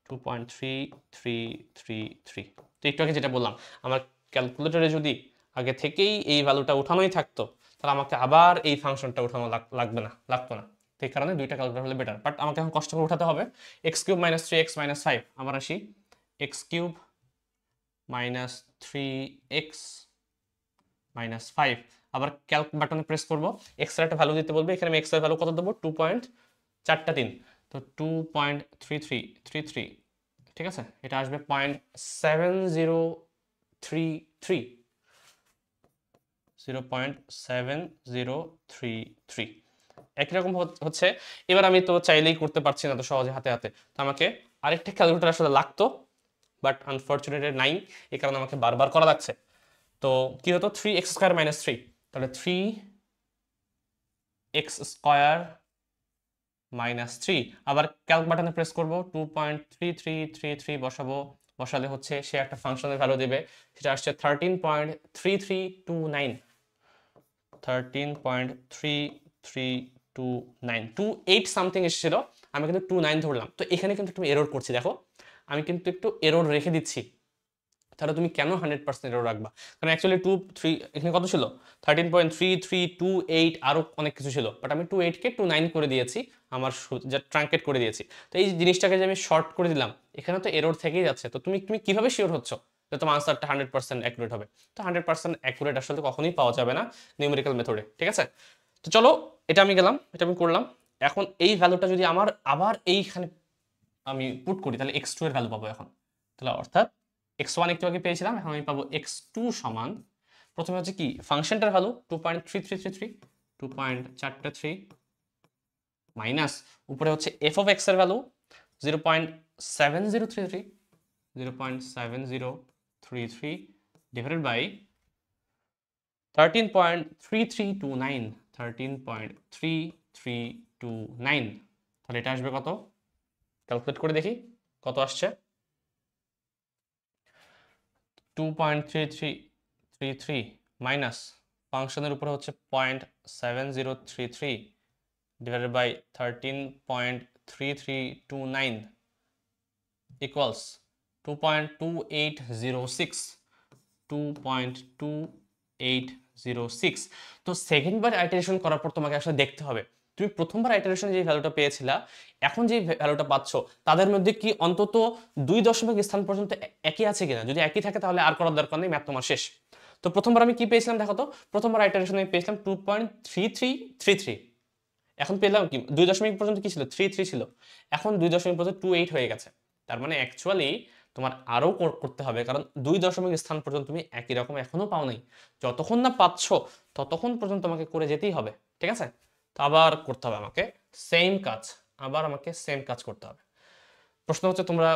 2.3333। তো একটু আগে যেটা বললাম, আমার ক্যালকুলেটরে যদি আগে থেকেই এই ভ্যালুটা উঠানোই থাকতো তাহলে আমাকে আবার এই ফাংশনটা উঠানো লাগতো না। তো এই কারণে দুইটা ক্যালকুলেটর হলে বেটার, বাট আমাকে এখন কষ্ট করে উঠাতে হবে। x³ - 3x - 5, আবার আসি x³ - 3x - 5, আবার ক্যালক বাটনে প্রেস করব, এক্স এর একটা ভ্যালু দিতে বলবে, এখানে আমি এক্স এর ভ্যালু কত দেবো, 2.4 তো 2.3333, ঠিক আছে? এটা আসবে 0.7033 0.7033। একই রকম হচ্ছে। এবার আমি তো চাইলেই করতে পারছি না তো সহজে হাতে হাতে, তো আমাকে আরেকটা ক্যালকুলেটর আসলে লাগতো, বাট আনফরচুনেটলি নাই, এই কারণে আমাকে বারবার করা লাগছে। তো কি হতো, 3x² - 3, তাহলে 3x² - 3, আবার ক্যালক বাটনে প্রেস করব, 2.3333 বসাবো, বসালে হচ্ছে সে একটা ফাংশনের ভ্যালু দেবে, সেটা আসছে 13.3329 13.3329 28 সামথিং এসেছিল, আমি কিন্তু 29 ধরলাম। তো এখানে কিন্তু একটু এরর করছি, দেখো আমি কিন্তু একটু এরর রেখে দিচ্ছি। তাহলে তুমি কেন 100% এরর রাখবা? কারণ অ্যাকচুয়ালি 3 এখানে কত ছিল, 13.3328, আরও অনেক কিছু ছিল, বাট আমি 28কে 29 করে দিয়েছি, আমার যা ট্রাঙ্কেট করে দিয়েছি। তো এই জিনিসটাকে যে আমি শর্ট করে দিলাম, এখানে তো এরর থেকেই যাচ্ছে। তো তুমি কিভাবে শিওর হচ্ছ যে তোমার আনসারটা 100% অ্যাকুরেট হবে? তো 100% অ্যাকুরেট আসলে কখনোই পাওয়া যাবে না নিউমেরিক্যাল মেথডে, ঠিক আছে? তো চলো, এটা আমি গেলাম, এটা আমি করলাম। এখন এই ভ্যালুটা যদি আমার আবার এইখানে আমি পুট করি, তাহলে x2 এর ভ্যালু পাবো এখন। তাহলে অর্থাৎ x1 একটু আগে পেয়েছিলাম, এখন আমি পাবো x2 সমান, প্রথমে হচ্ছে কি ফাংশনটার ভ্যালু 2.3333 2.43 মাইনাস উপরে হচ্ছে f অফ x এর ভ্যালু 0.7033 0.7033 ডিভাইডেড বাই 13.3329 13.3329। তাহলে এটা আসবে কত, ক্যালকুলেট করে দেখি কত আসছে। 2.3333 মাইনাস ফাংশনের উপরে হচ্ছে 0.7033 ডিভাইডেড বাই 13.3329 ইকুয়ালস 2.2806 2.2806। তো সেকেন্ডবার আইটারেশন করার পর তোমাকে আসলে দেখতে হবে তুমি প্রথমবার আইটারেশনে যে ভ্যালুটা পেয়েছিলা, এখন যে ভ্যালুটা পাচ্ছ, তাদের মধ্যে কি অন্তত 2 দশমিক স্থান পর্যন্ত একই আছে কিনা। যদি একই থাকে তাহলে আর করার দরকার নেই, ম্যাথ তোমার শেষ। তো প্রথমবার আমি কি পেয়েছিলাম দেখো তো, প্রথমবার আইটারেশনে আমি পেয়েছিলাম 2.3333, এখন পেলাম কি 2 দশমিক পর্যন্ত কি ছিল, 33 ছিল, এখন 2 দশমিক পর্যন্ত 28 হয়ে গেছে। তার মানে অ্যাকচুয়ালি তোমার আরও করতে হবে, কারণ 2 দশমিক স্থান পর্যন্ত তুমি একই রকম এখনো পাও নাই। যতক্ষণ না পাচ্ছ ততক্ষণ পর্যন্ত তোমাকে করে যেতেই হবে, ঠিক আছে? তো আবার করতে হবে আমাকে সেম কাজ, আবার আমাকে সেম কাজ করতে হবে। প্রশ্ন হচ্ছে তোমরা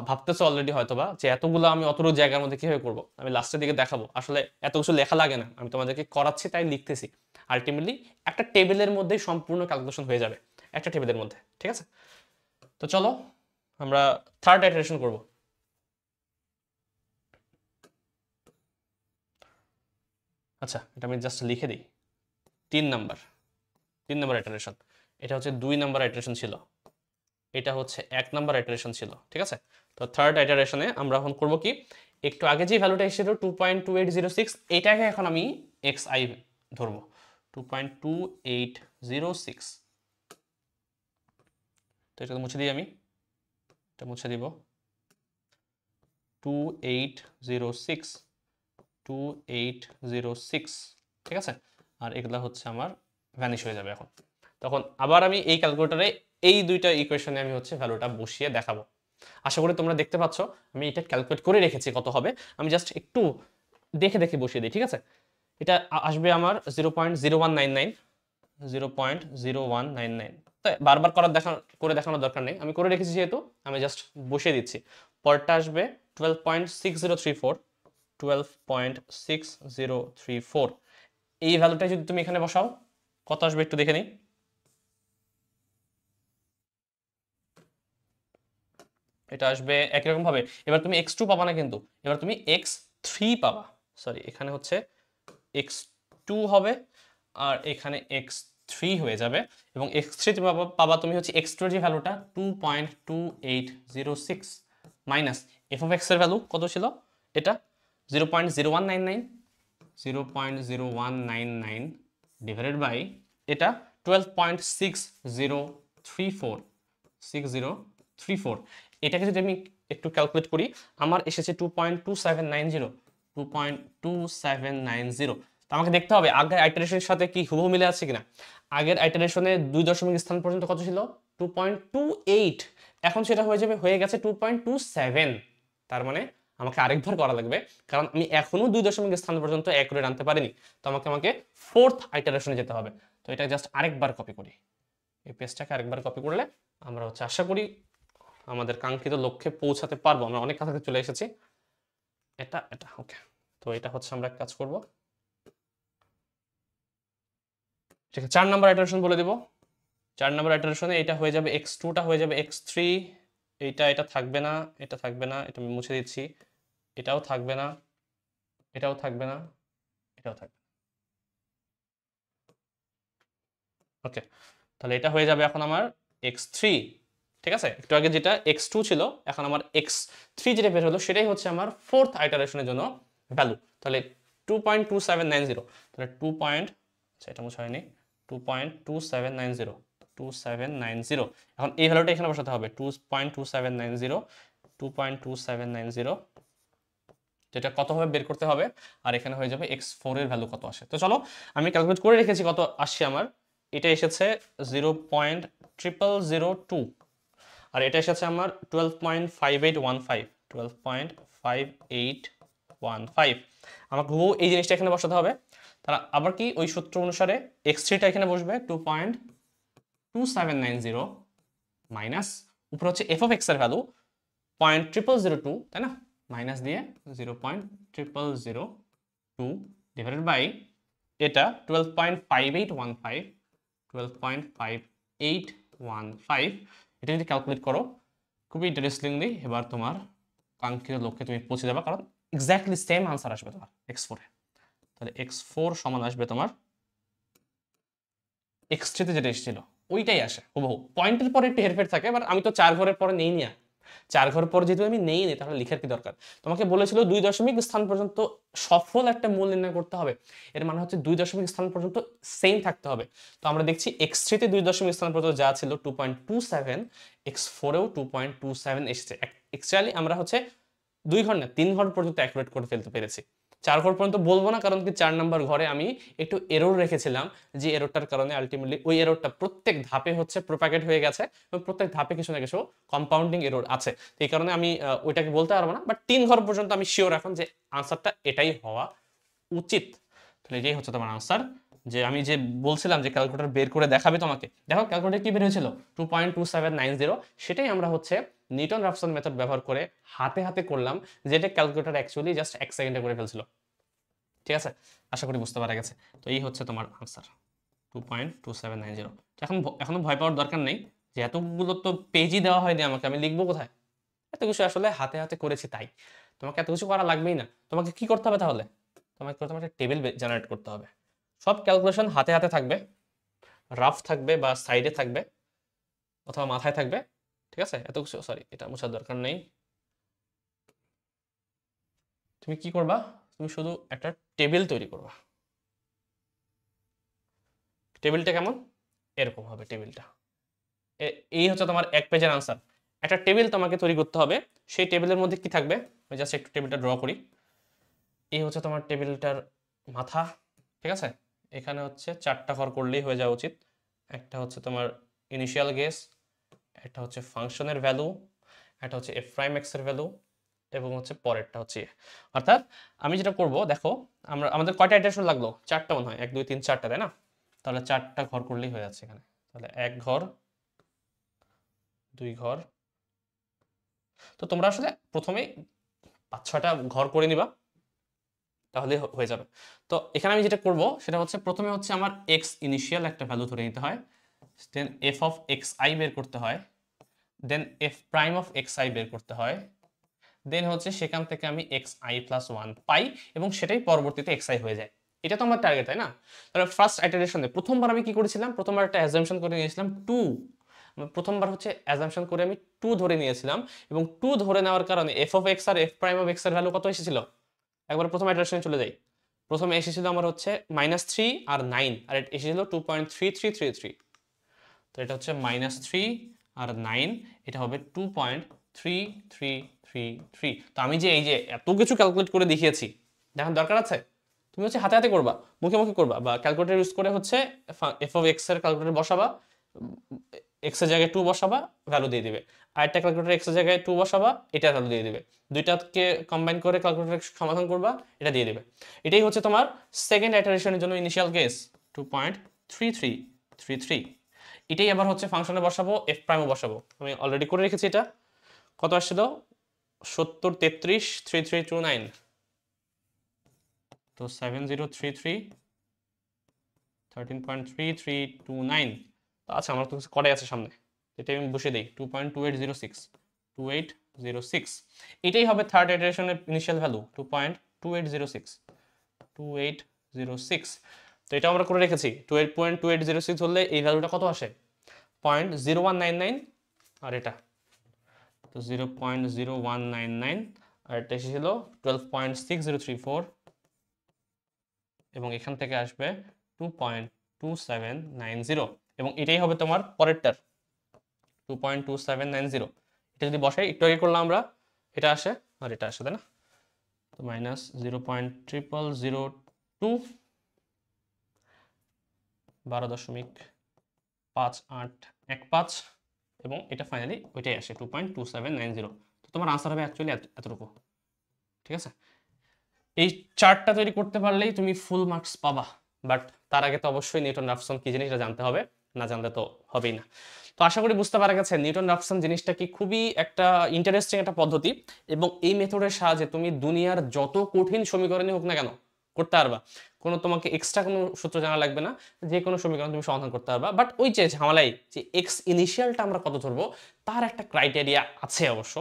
ভাবতেছো অলরেডি হয়তোবা যে এতগুলো আমি অতটুকু জায়গার মধ্যে কিভাবে করবো, আমি লাস্টের দিকে দেখাবো। আসলে এত কিছু লেখা লাগে না, আমি তোমাদেরকে করাচ্ছি তাই লিখতেছি। আলটিমেটলি একটা টেবিলের মধ্যেই সম্পূর্ণ ক্যালকুলেশন হয়ে যাবে, একটা টেবিলের মধ্যে, ঠিক আছে? তো চলো আমরা থার্ড আইটারেশন করব। আচ্ছা, এটা আমি জাস্ট লিখে দিই। 3 নাম্বার আইটারেশন, এটা হচ্ছে 2 নাম্বার আইটারেশন ছিল, এটা হচ্ছে 1 নাম্বার আইটারেশন ছিল, ঠিক আছে? তো থার্ড আইটারেশনে আমরা এখন করব কি, একটু আগে যে ভ্যালুটা এসেছিল 2.2806, এটাকে এখন আমি xi ধরবো, 2.2806। তো এটা মুছে দিই, আমি এটা মুছে দিব, 2806 2806, ঠিক আছে? আর এগুলা হচ্ছে আমার ভ্যানিশ হয়ে যাবে এখন। তখন আবার আমি এই ক্যালকুলেটরে এই দুইটা ইকুয়েশনে আমি হচ্ছে ভ্যালুটা বসিয়ে দেখাবো। আশা করি তোমরা দেখতে পাচ্ছ আমি এটা ক্যালকুলেট করে রেখেছি কত হবে, আমি জাস্ট একটু দেখে দেখে বসিয়ে দিই, ঠিক আছে? এটা আসবে আমার 0.0199 0.0199। তাই বারবার করে দেখানোর দরকার নেই, আমি করে রেখেছি যেহেতু আমি জাস্ট বসিয়ে দিচ্ছি। পরটা আসবে 12.6034 12.6034। এই ভ্যালুটা যদি তুমি এখানে বসাও কত আসবে একটু দেখে নিই। এটা আসবে একই রকম ভাবে। এবার তুমি x2 পাবা না কিন্তু, এবার তুমি x3 পাবা। সরি, এখানে হচ্ছে x2 হবে আর এখানে x3 হয়ে যাবে, এবং x3 তুমি পাবা তুমি হচ্ছে x2 এর যে ভ্যালুটা 2.2806 মাইনাস f অফ x এর ভ্যালু কত ছিল, এটা 0.0199, 0.0199 ডিভাইডেড বাই এটা 12.6034, 6034। এটাকে যদি আমি একটু ক্যালকুলেট করি, আমার এসেছে 2.2790, 2.2790। তো আমাকে দেখতে হবে আগের আইটারেশনের সাথে কি হুবহু মিলে আছে কিনা। আগের আইটারেশনে 2 দশমিক স্থান পর্যন্ত কত ছিল, 2.28, এখন সেটা হয়ে গেছে 2.27। তার মানে আমাকে আরেকবার করা লাগবে, কারণ আমি এখনো 2 দশমিক স্থান পর্যন্ত অ্যাকুরেট আনতে পারিনি। তো আমাকে ফোর্থ আইটারেশনে যেতে হবে। তো এটা জাস্ট আরেকবার কপি করি, এই পেজটাকে আরেকবার কপি করলে আমরা হচ্ছে আশা করি আমাদের কাঙ্ক্ষিত লক্ষ্যে পৌঁছাতে পারবো। আমরা অনেক কাছাকাছি চলে এসেছি। এটা এটা ওকে। তো এটা হচ্ছে আমরা এক কাজ করব, ঠিক আছে 4 নাম্বার আইটারেশন বলে দিব। 4 নাম্বার আইটারেশনে এটা হয়ে যাবে x2, টা হয়ে যাবে x3, এটা থাকবে না, এটা থাকবে না, এটা আমি মুছে দিচ্ছি, এটাও থাকবে না, এটাও থাকবে না, এটাও থাকবে। ওকে, তাহলে এটা হয়ে যাবে এখন আমার x3। ঠিক আছে, একটু আগে যেটা x2 ছিল, এখন আমার x3 যেটা বের হলো সেটাই হচ্ছে আমার ফোর্থ আইটারেশনের জন্য ভ্যালু। তাহলে 2.2790, তাহলে 2 পয়েন্ট, আচ্ছা এটা মোছা হয়নি, 2.2790, 2790। এখন এই ভ্যালুটা এখানে বসাতে হবে, 2.2790, 2.2790, যেটা কত হবে বের করতে হবে, আর এখানে হয়ে যাবে x4 এর ভ্যালু কত আসে। তো চলো আমি ক্যালকুলেট করে রেখেছি কত আসছে আমার। এটা এসেছে 0.0002, আর এটা এসেছে আমার 12.5815, 12.5815। আমাকে হুবহু এই জিনিসটা এখানে বসাতে হবে। তারা আবার কি ওই সূত্র অনুসারে x3টা এখানে বসবে 2.2790 মাইনাস উপরে হচ্ছে f অফ x এর ভ্যালু 0.0002, তাই না, মাইনাস দিয়ে 0.0002 ডিভাইডেড বাই এটা 12.5815, 12.5815। এটা যদি ক্যালকুলেট করো খুবই ইন্টারেস্টিংলি এবার তোমার কাঙ্ক্ষিত লক্ষ্যে তুমি পৌঁছে যাবে, কারণ এক্স্যাক্টলি সেম আনসার আসবে তোমার x4 এ। তাহলে x4 সমান আসবে তোমার x3 তে যেটা এসেছিল ওইটাই আসে হুবহু। পয়েন্টের পরে একটু হেরফের থাকে, বাট আমি তো 4 ঘরের পরে নেই না, 4 ঘর পর যেহেতু আমি নেই নি, তাহলে লিখার কি দরকার। তোমাকে বলেছিল 2 দশমিক স্থান পর্যন্ত সফল একটা মূল নির্ণয় করতে হবে, এর মানে হচ্ছে 2 দশমিক স্থান পর্যন্ত সেম থাকতে হবে। তো আমরা দেখছি x3 তে 2 দশমিক স্থান পর্যন্ত যা ছিল 2.27, x4 এও 2.27 এসেছে। অ্যাকচুয়ালি আমরা হচ্ছে 2 ঘর না 3 ঘর পর্যন্ত অ্যাকুরেট করে ফেলতে পেরেছি। 4 ঘর পর্যন্ত বলবো না, কারণ কি 4 নাম্বার ঘরে আমি একটু এরর রেখেছিলাম, যে এররটার কারণে আলটিমেটলি ওই এররটা প্রত্যেক ধাপে হচ্ছে প্রোপাগেট হয়ে গেছে, এবং প্রত্যেক ধাপে কিছু না কিছু কম্পাউন্ডিং এরর আছে। তো এই কারণে আমি ওইটাকে বলতে পারবো না, বাট 3 ঘর পর্যন্ত আমি শিওর এখন যে আনসারটা এটাই হওয়া উচিত। তাহলে এটাই হচ্ছে তোমার আনসার। যে আমি যে বলছিলাম যে ক্যালকুলেটর বের করে দেখাবে তোমাকে, দেখো ক্যালকুলেটর কি বের হয়েছিল 2.2790, সেটাই আমরা হচ্ছে নিউটন রাফসন মেথড ব্যবহার করে হাতে হাতে করলাম, যেটা ক্যালকুলেটর অ্যাকচুয়ালি জাস্ট 1 সেকেন্ডে করে ফেলছিল। ঠিক আছে, আশা করি বুঝতে পারা গেছে। তো এই হচ্ছে তোমার আনসার 2.2790। এখন এখনো ভয় পাওয়ার দরকার নেই, যে এতগুলো তো পেজই দেওয়া হয়নি আমাকে, আমি লিখবো কোথায়, এত কিছু আসলে হাতে হাতে করেছি তাই। তোমাকে এত কিছু করা লাগবেই না। তোমাকে কি করতে হবে তাহলে, তোমাকে প্রথমে একটা টেবিল জেনারেট করতে হবে। সব ক্যালকুলেশন হাতে হাতে থাকবে, রাফ থাকবে বা সাইডে থাকবে অথবা মাথায় থাকবে। ঠিক আছে, এত কিছু, সরি এটা মোছার দরকার নেই। তুমি কি করবা, তুমি শুধু একটা টেবিল তৈরি করবা। টেবিলটা কেমন, এরকম হবে টেবিলটা। এই হচ্ছে তোমার এক পেজের আনসার। একটা টেবিল তোমাকে তৈরি করতে হবে, সেই টেবিলের মধ্যে কি থাকবে, আমি জাস্ট একটু টেবিলটা ড্র করি। এই হচ্ছে তোমার টেবিলটার মাথা। ঠিক আছে, এখানে হচ্ছে 4টা ঘর করলেই হয়ে যাওয়া উচিত। একটা হচ্ছে তোমার ইনিশিয়াল গেস, একটা হচ্ছে ফাংশনের ভ্যালু, একটা হচ্ছে এফ প্রাইম এক্স এর ভ্যালু, এবং হচ্ছে পরেরটা হচ্ছে অর্থাৎ আমি যেটা করব দেখো, আমাদের কয়টা ইটারেশন লাগলো, 4টা মনে হয়, 1 2 3 4টা, তাই না। তাহলে 4টা ঘর করলেই হয়ে যাচ্ছে এখানে। তাহলে 1 ঘর, 2 ঘর। তো তোমরা আসলে প্রথমেই 5-6টা ঘর করে নিবা, তাহলে হয়ে যাবে। তো এখানে আমি যেটা করব সেটা হচ্ছে প্রথমে হচ্ছে আমার এক্স ইনিশিয়াল একটা ভ্যালু ধরে নিতে হয়, then f of x i বের করতে হয়, then f prime of x i বের করতে হয়, দেন হচ্ছে সেখান থেকে আমি এক্স আই প্লাস ওয়ান পাই এবং সেটাই পরবর্তীতে এক্স আই হয়ে যায়। এটা তো আমার টার্গেট, তাই না? তাহলে ফার্স্ট আইটারেশনে প্রথমবার আমি কি করেছিলাম, প্রথমবার একটা অ্যাজাম্পশন করে নিয়েছিলাম টু। প্রথমবার হচ্ছে অ্যাজাম্পশন করে আমি টু ধরে নিয়েছিলাম এবং টু ধরে নেওয়ার কারণে এফ অফ এক্স আর এফ প্রাইম অফ এক্স এর ভ্যালু কত এসেছিল? একবার প্রথম আইটারেশনে চলে যাই। প্রথমে এসেছিল আমার হচ্ছে -3 আর 9, আর এটা এসেছিল 2.3333। তো এটা হচ্ছে -3 আর 9, এটা হবে 2.3333। তো আমি যে এই যে এত কিছু ক্যালকুলেট করে দেখিয়েছি, দেখার দরকার আছে? তুমি হচ্ছে হাতে হাতে করবা, মুখে মুখে করবা, বা ক্যালকুলেটর ইউজ করে হচ্ছে এফ অফ এক্স এর ক্যালকুলেটর বসাবা, এক্স এর জায়গায় 2 বসাবা, ভ্যালু দিয়ে দিবে। আর একটা ক্যালকুলেটর এক্স এর জায়গায় 2 বসাবা, এটা ভ্যালু দিয়ে দিবে। দুইটাকে কম্বাইন করে ক্যালকুলেটর সমাধান করবা, এটা দিয়ে দিবে। এটাই হচ্ছে তোমার সেকেন্ড আইটারেশনের জন্য ইনিশিয়াল গেস 2.3333। এটাই আবার হচ্ছে ফাংশনে বসাবো, এফ প্রাইমও বসাবো। আমি অলরেডি করে রেখেছি। এটা কত আসছিল? 70 33 3329। তো 7033 13.3329। আচ্ছা, আমার তো কিছু করে আছে সামনে, এটা আমি বসে দিই 2.2806 2806। এটাই হবে থার্ড ইটারেশনের ইনিশিয়াল ভ্যালু 2.2806 2806। তো এটা আমরা করে রেখেছি। 2.2806 হলে এই ভ্যালুটা কত আসে? 0.0199। আর এটা তো 0.0199, আর এটা এসেছিল 12.6034, এবং এখান থেকে আসবে 2.2790, এবং এটাই হবে তোমার পরেরটার 2.2790। এটা যদি বসাই, একটু আগে করলাম আমরা, এটা আসে আর এটা আসে, তাই না? তো -0.0002 12.5815, এবং এটা ফাইনালি ওইটাই আসে 2.2790। তো তোমার আনসার হবে অ্যাকচুয়ালি এতটুকু। ঠিক আছে? এই চার্টটা তৈরি করতে পারলেই তুমি ফুল মার্কস পাবা, বাট তার আগে তো অবশ্যই নিউটন রাফসন কি জিনিস এটা জানতে হবে, না জানলে তো হবেই না। তো আশা করি বুঝতে পারা গেছে নিউটন রাফসন জিনিসটা কি খুবই একটা ইন্টারেস্টিং একটা পদ্ধতি, এবং এই মেথডের সাহায্যে তুমি দুনিয়ার যত কঠিন সমীকরণই হোক না কেন করতে পারবা। কোনো তোমাকে এক্সট্রা কোনো সূত্র জানা লাগবে না, যে কোনো সমীকরণ তুমি সমাধান করতে পারবা। বাট ওই যে ঝামেলাই যে এক্স ইনিশিয়ালটা আমরা কত ধরবো, তার একটা ক্রাইটেরিয়া আছে অবশ্য,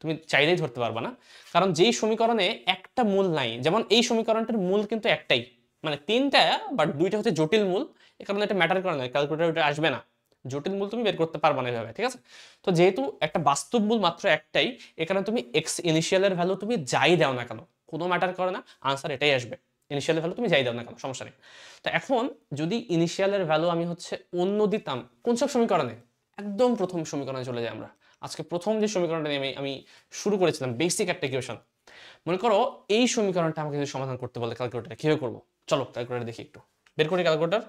তুমি চাইলেই ধরতে পারবা না। কারণ যেই সমীকরণে একটা মূল নাই, যেমন এই সমীকরণটার মূল কিন্তু একটাই, মানে তিনটা বাট দুইটা হচ্ছে জটিল মূল, এ কারণে এটা ম্যাটার করে না, ক্যালকুলেটর এটা আসবে না, জটিল মূল তুমি বের করতে পারবা না এভাবে। ঠিক আছে? তো যেহেতু একটা বাস্তব মূল মাত্র একটাই, এখানে তুমি এক্স ইনিশিয়ালের ভ্যালু তুমি যাই দাও না কেন, কোনো ম্যাটার করে না, আনসার এটাই আসবে। ইনিশিয়ালের ভ্যালু তুমি যাই দাও না কেন, সমস্যা নেই। তো এখন যদি ইনিশিয়ালের ভ্যালু আমি হচ্ছে অন্য দিতাম, কোন সব সমীকরণে? একদম প্রথম সমীকরণে চলে যাই আমরা। আজকে প্রথম যে সমীকরণটা নিয়ে আমি শুরু করেছিলাম, বেসিক একটা ইকুয়েশন। মনে করো এই সমীকরণটা আমাকে যদি সমাধান করতে বলে ক্যালকুলেটরে, কিভাবে করবো? চলো ক্যালকুলেটর দেখি, একটু বের করি ক্যালকুলেটর।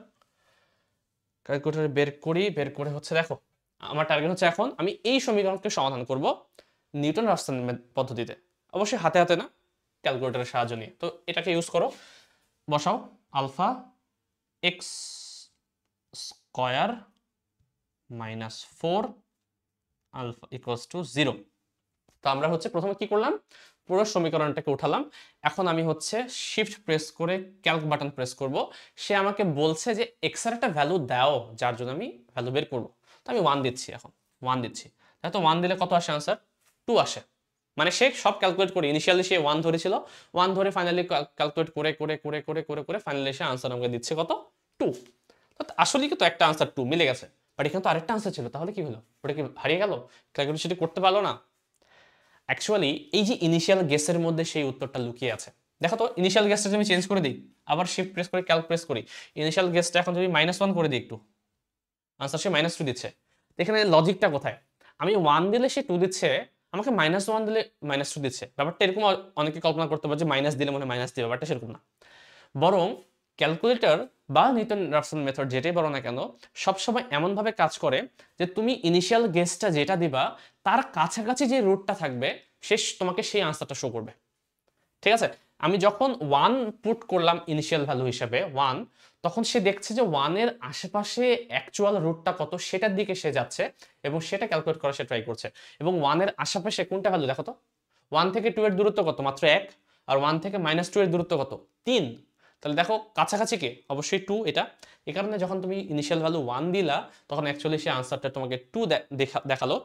বের করি, বের করে হচ্ছে দেখো, আমার টার্গেট হচ্ছে এখন আমি এই সমীকরণকে সমাধান করব নিউটন রাফসন পদ্ধতিতে, অবশ্যই হাতে হাতে না, ক্যালকুলেটরের সাহায্য নিয়ে। তো এটাকে ইউজ করো, বসাও alpha x square -4 alpha equals to 0। তো আমরা হচ্ছে প্রথমে কি করলাম, পুরো সমীকরণটাকে উঠালাম। এখন আমি হচ্ছে শিফট প্রেস করে ক্যালক বাটন প্রেস করব। সে আমাকে বলছে যে এক্স এর একটা ভ্যালু দাও, যার জন্য আমি ভ্যালু বের করব। তো আমি 1 দিচ্ছি, এখন 1 দিচ্ছি। তাই তো 1 দিলে কত আসে আনসার? 2 আসে। মানে সে সব ক্যালকুলেট করে, ইনিশিয়ালি সে 1 ধরেছিল, 1 ধরে ফাইনালি ক্যালকুলেট করে করে করে করে করে করে ফাইনালি সে আনসার আমাকে দিচ্ছে কত? 2। আসলে কিন্তু একটা আনসার 2 মিলে গেছে, বাট এখানে তো আরেকটা আনসার ছিল, তাহলে কি হলো? ওটা কি হারিয়ে গেল? ক্যালকুলেট সেটা করতে পারলো না? অ্যাকচুয়ালি এই যে ইনিশিয়াল গেসের মধ্যে সেই উত্তরটা লুকিয়ে আছে। দেখো তো, ইনিশিয়াল গেসটা যদি আমি চেঞ্জ করে দিই, আবার শিফট প্রেস করে ক্যালক প্রেস করি, ইনিশিয়াল গেসটা এখন যদি -1 করে দিই একটু, আনসার সে -2 দিচ্ছে। এখানে লজিকটা কোথায়? আমি 1 দিলে সে 2 দিচ্ছে, আমাকে -1 দিলে -2 দিচ্ছে। ব্যাপারটা এরকম অনেকে কল্পনা করতে পারে যে মাইনাস দিলে মনে মাইনাস দিবে, ব্যাপারটা সেরকম না। বরং ক্যালকুলেটর বা নিউটন রাফসন মেথড যেটাই বলো না কেন, সবসময় এমনভাবে কাজ করে যে তুমি ইনিশিয়াল গেসটা যেটা দিবা, তার কাছাকাছি যে রুটটা থাকবে তোমাকে সেই আনসারটা শো করবে। ঠিক আছে? আমি যখন 1 পুট করলাম ইনিশিয়াল ভ্যালু হিসেবে 1, তখন সে দেখছে যে 1 এর আশেপাশে অ্যাকচুয়াল রুটটা কত সেটার দিকে সে যাচ্ছে, এবং সেটা ক্যালকুলেট করার সে ট্রাই করছে। এবং 1 এর আশেপাশে কোনটা ভ্যালু দেখো তো, 1 থেকে 2 এর দূরত্ব কত? মাত্র 1। আর 1 থেকে -2 এর দূরত্ব কত? 3। তাহলে দেখো কাছাকাছি কে? অবশ্যই 2 এটা। এই কারণে যখন তুমি ইনিশিয়াল ভ্যালু 1 দিলা তখন অ্যাকচুয়ালি সেই আনসারটা তোমাকে 2 দেখালো।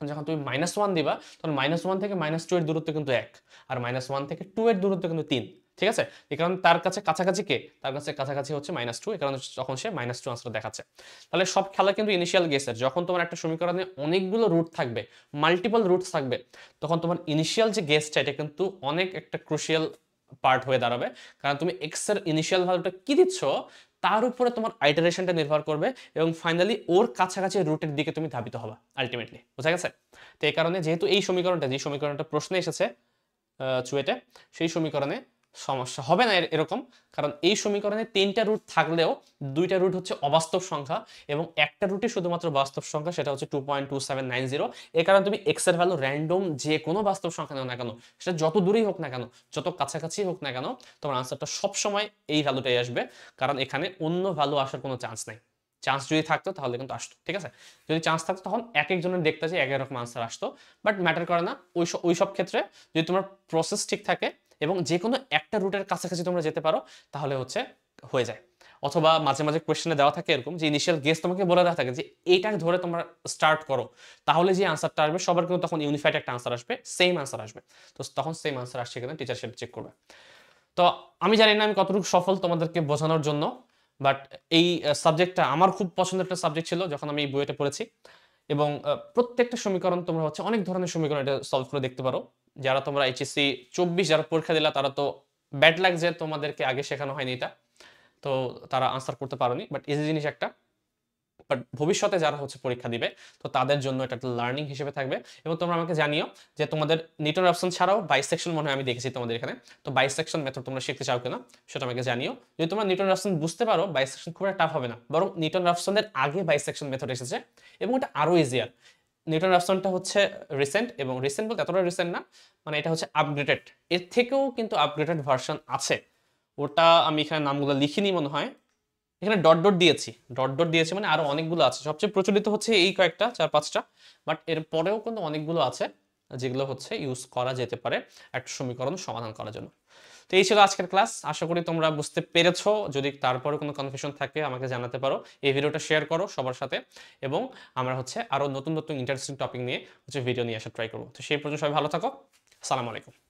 যখন তুমি -1 দিবা তখন -1 থেকে -2 এর দূরত্ব কিন্তু 1, আর -1 থেকে 2 এর দূরত্ব কিন্তু 3। ঠিক আছে? এই কারণে তার কাছে কাছাকাছি কে? তার কাছে কাছাকাছি হচ্ছে -2, এই কারণে তখন সে -2 আনসার দেখাচ্ছে। তাহলে সব খেলা কিন্তু ইনিশিয়াল গেসের। যখন তোমার একটা সমীকরণে অনেকগুলো রুট থাকবে, মাল্টিপল রুটস থাকবে, তখন তোমার ইনিশিয়াল যে গেসটা এটা কিন্তু অনেক একটা ক্রুশিয়াল পার্ট হয়ে দাঁড়াবে। কারণ তুমি এক্স এর ইনিশিয়াল ভ্যালুটা কি দিচ্ছ তার উপরে তোমার আইটারেশনটা নির্ভর করবে এবং ফাইনালি ওর কাছাকাছি রুটের দিকে তুমি ধাবিত হবা আলটিমেটলি। বুঝা গেছে? তো এই কারণে যেহেতু এই সমীকরণটা যে সমীকরণটা প্রশ্নে এসেছে চুয়েটে, সেই সমীকরণে সমস্যা হবে না এরকম। কারণ এই সমীকরণে 3টা রুট থাকলেও 2টা রুট হচ্ছে অবাস্তব সংখ্যা এবং একটা রুটই শুধুমাত্র বাস্তব সংখ্যা, সেটা হচ্ছে 2.2790। এই কারণে তুমি এক্স এর ভ্যালু র্যান্ডম যে কোনো বাস্তব সংখ্যা নাও না কেন, সেটা যত দূরেই হোক না কেন, যত কাছাকাছি হোক না কেন, তোমার আনসারটা সবসময় এই ভ্যালুটাই আসবে। কারণ এখানে অন্য ভ্যালু আসার কোনো চান্স নাই। চান্স যদি থাকতো তাহলে কিন্তু আসতো। ঠিক আছে? যদি চান্স থাকতো তখন এক একজনের দেখতে যে এক রকম আনসার আসতো, বাট ম্যাটার করে না ওই সব ক্ষেত্রে। যদি তোমার প্রসেস ঠিক থাকে এবং যে কোনো একটা রুটের কাছাকাছি তোমরা যেতে পারো তাহলে হচ্ছে হয়ে যায়। অথবা মাঝে মাঝে কোয়েশ্চেনে দেওয়া থাকে এরকম যে ইনিশিয়াল গেস তোমাকে বলে দেওয়া থাকে যে এইটা ধরে তোমরা স্টার্ট করো, তাহলে যে আনসারটা আসবে সবার কিন্তু তখন ইউনিফাইড একটা আনসার আসবে, সেম আনসার আসবে। তো তখন সেম আনসার আসছে কিনা টিচার সেটা চেক করবে। তো আমি জানি না আমি কতটুকু সফল তোমাদেরকে বোঝানোর জন্য, বাট এই সাবজেক্টটা আমার খুব পছন্দের একটা সাবজেক্ট ছিল যখন আমি এই বইটা পড়েছি। এবং প্রত্যেকটা সমীকরণ তোমরা হচ্ছে অনেক ধরনের সমীকরণ এটা সলভ করে দেখতে পারো। যারা তোমরা এইচএসসি 24 যারা পরীক্ষা দিলা তারা তো ব্যাড লাক যে তোমাদেরকে আগে শেখানো হয়নি এটা, তো তারা আনসার করতে পারোনি, বাট ইজি জিনিস একটা। বাট ভবিষ্যতে যারা হচ্ছে পরীক্ষা দিবে তো তাদের জন্য এটা একটা লার্নিং হিসেবে থাকবে। এবং তোমরা আমাকে জানিও যে তোমাদের নিউটন রাফসন ছাড়াও বাইসেকশন মনে হয় আমি দেখেছি তোমাদের এখানে, তো বাইসেকশন মেথড তোমরা শিখতে চাও কিনা সেটা আমাকে জানিও। যদি তোমরা নিউটন রাফসন বুঝতে পারো বাইসেকশন খুব একটা টাফ হবে না, বরং নিউটন রাফসনের আগে বাইসেকশন মেথড এসেছে এবং এটা আরো ইজিয়ার। নিউটন রাফসনটা হচ্ছে রিসেন্ট, এবং রিসেন্ট বলতে এতটা রিসেন্ট না, মানে এটা হচ্ছে আপগ্রেডেড। এর থেকেও কিন্তু আপগ্রেডেড ভার্সন আছে, ওটা আমি এখানে নামগুলো লিখিনি মনে হয়, এখানে ডট ডট দিয়েছি, ডট ডট দিয়েছি মানে আরো অনেকগুলো আছে। সবচেয়ে প্রচলিত হচ্ছে এই কয়েকটা 4-5টা, বাট এর পরেও কিন্তু অনেকগুলো আছে যেগুলো হচ্ছে ইউজ করা যেতে পারে একটা সমীকরণ সমাধান করার জন্য। তো এই ছিল আজকের ক্লাস, আশা করি তোমরা বুঝতে পেরেছো। যদি তারপরে কোনো কনফিউশন থাকে আমাকে জানাতে পারো, এই ভিডিওটা শেয়ার করো সবার সাথে, এবং আমরা হচ্ছে আরো নতুন নতুন ইন্টারেস্টিং টপিক নিয়ে হচ্ছে ভিডিও নিয়ে আসা ট্রাই করবো। তো সেই পর্যন্ত সবাই ভালো থাকো, আসসালামু আলাইকুম।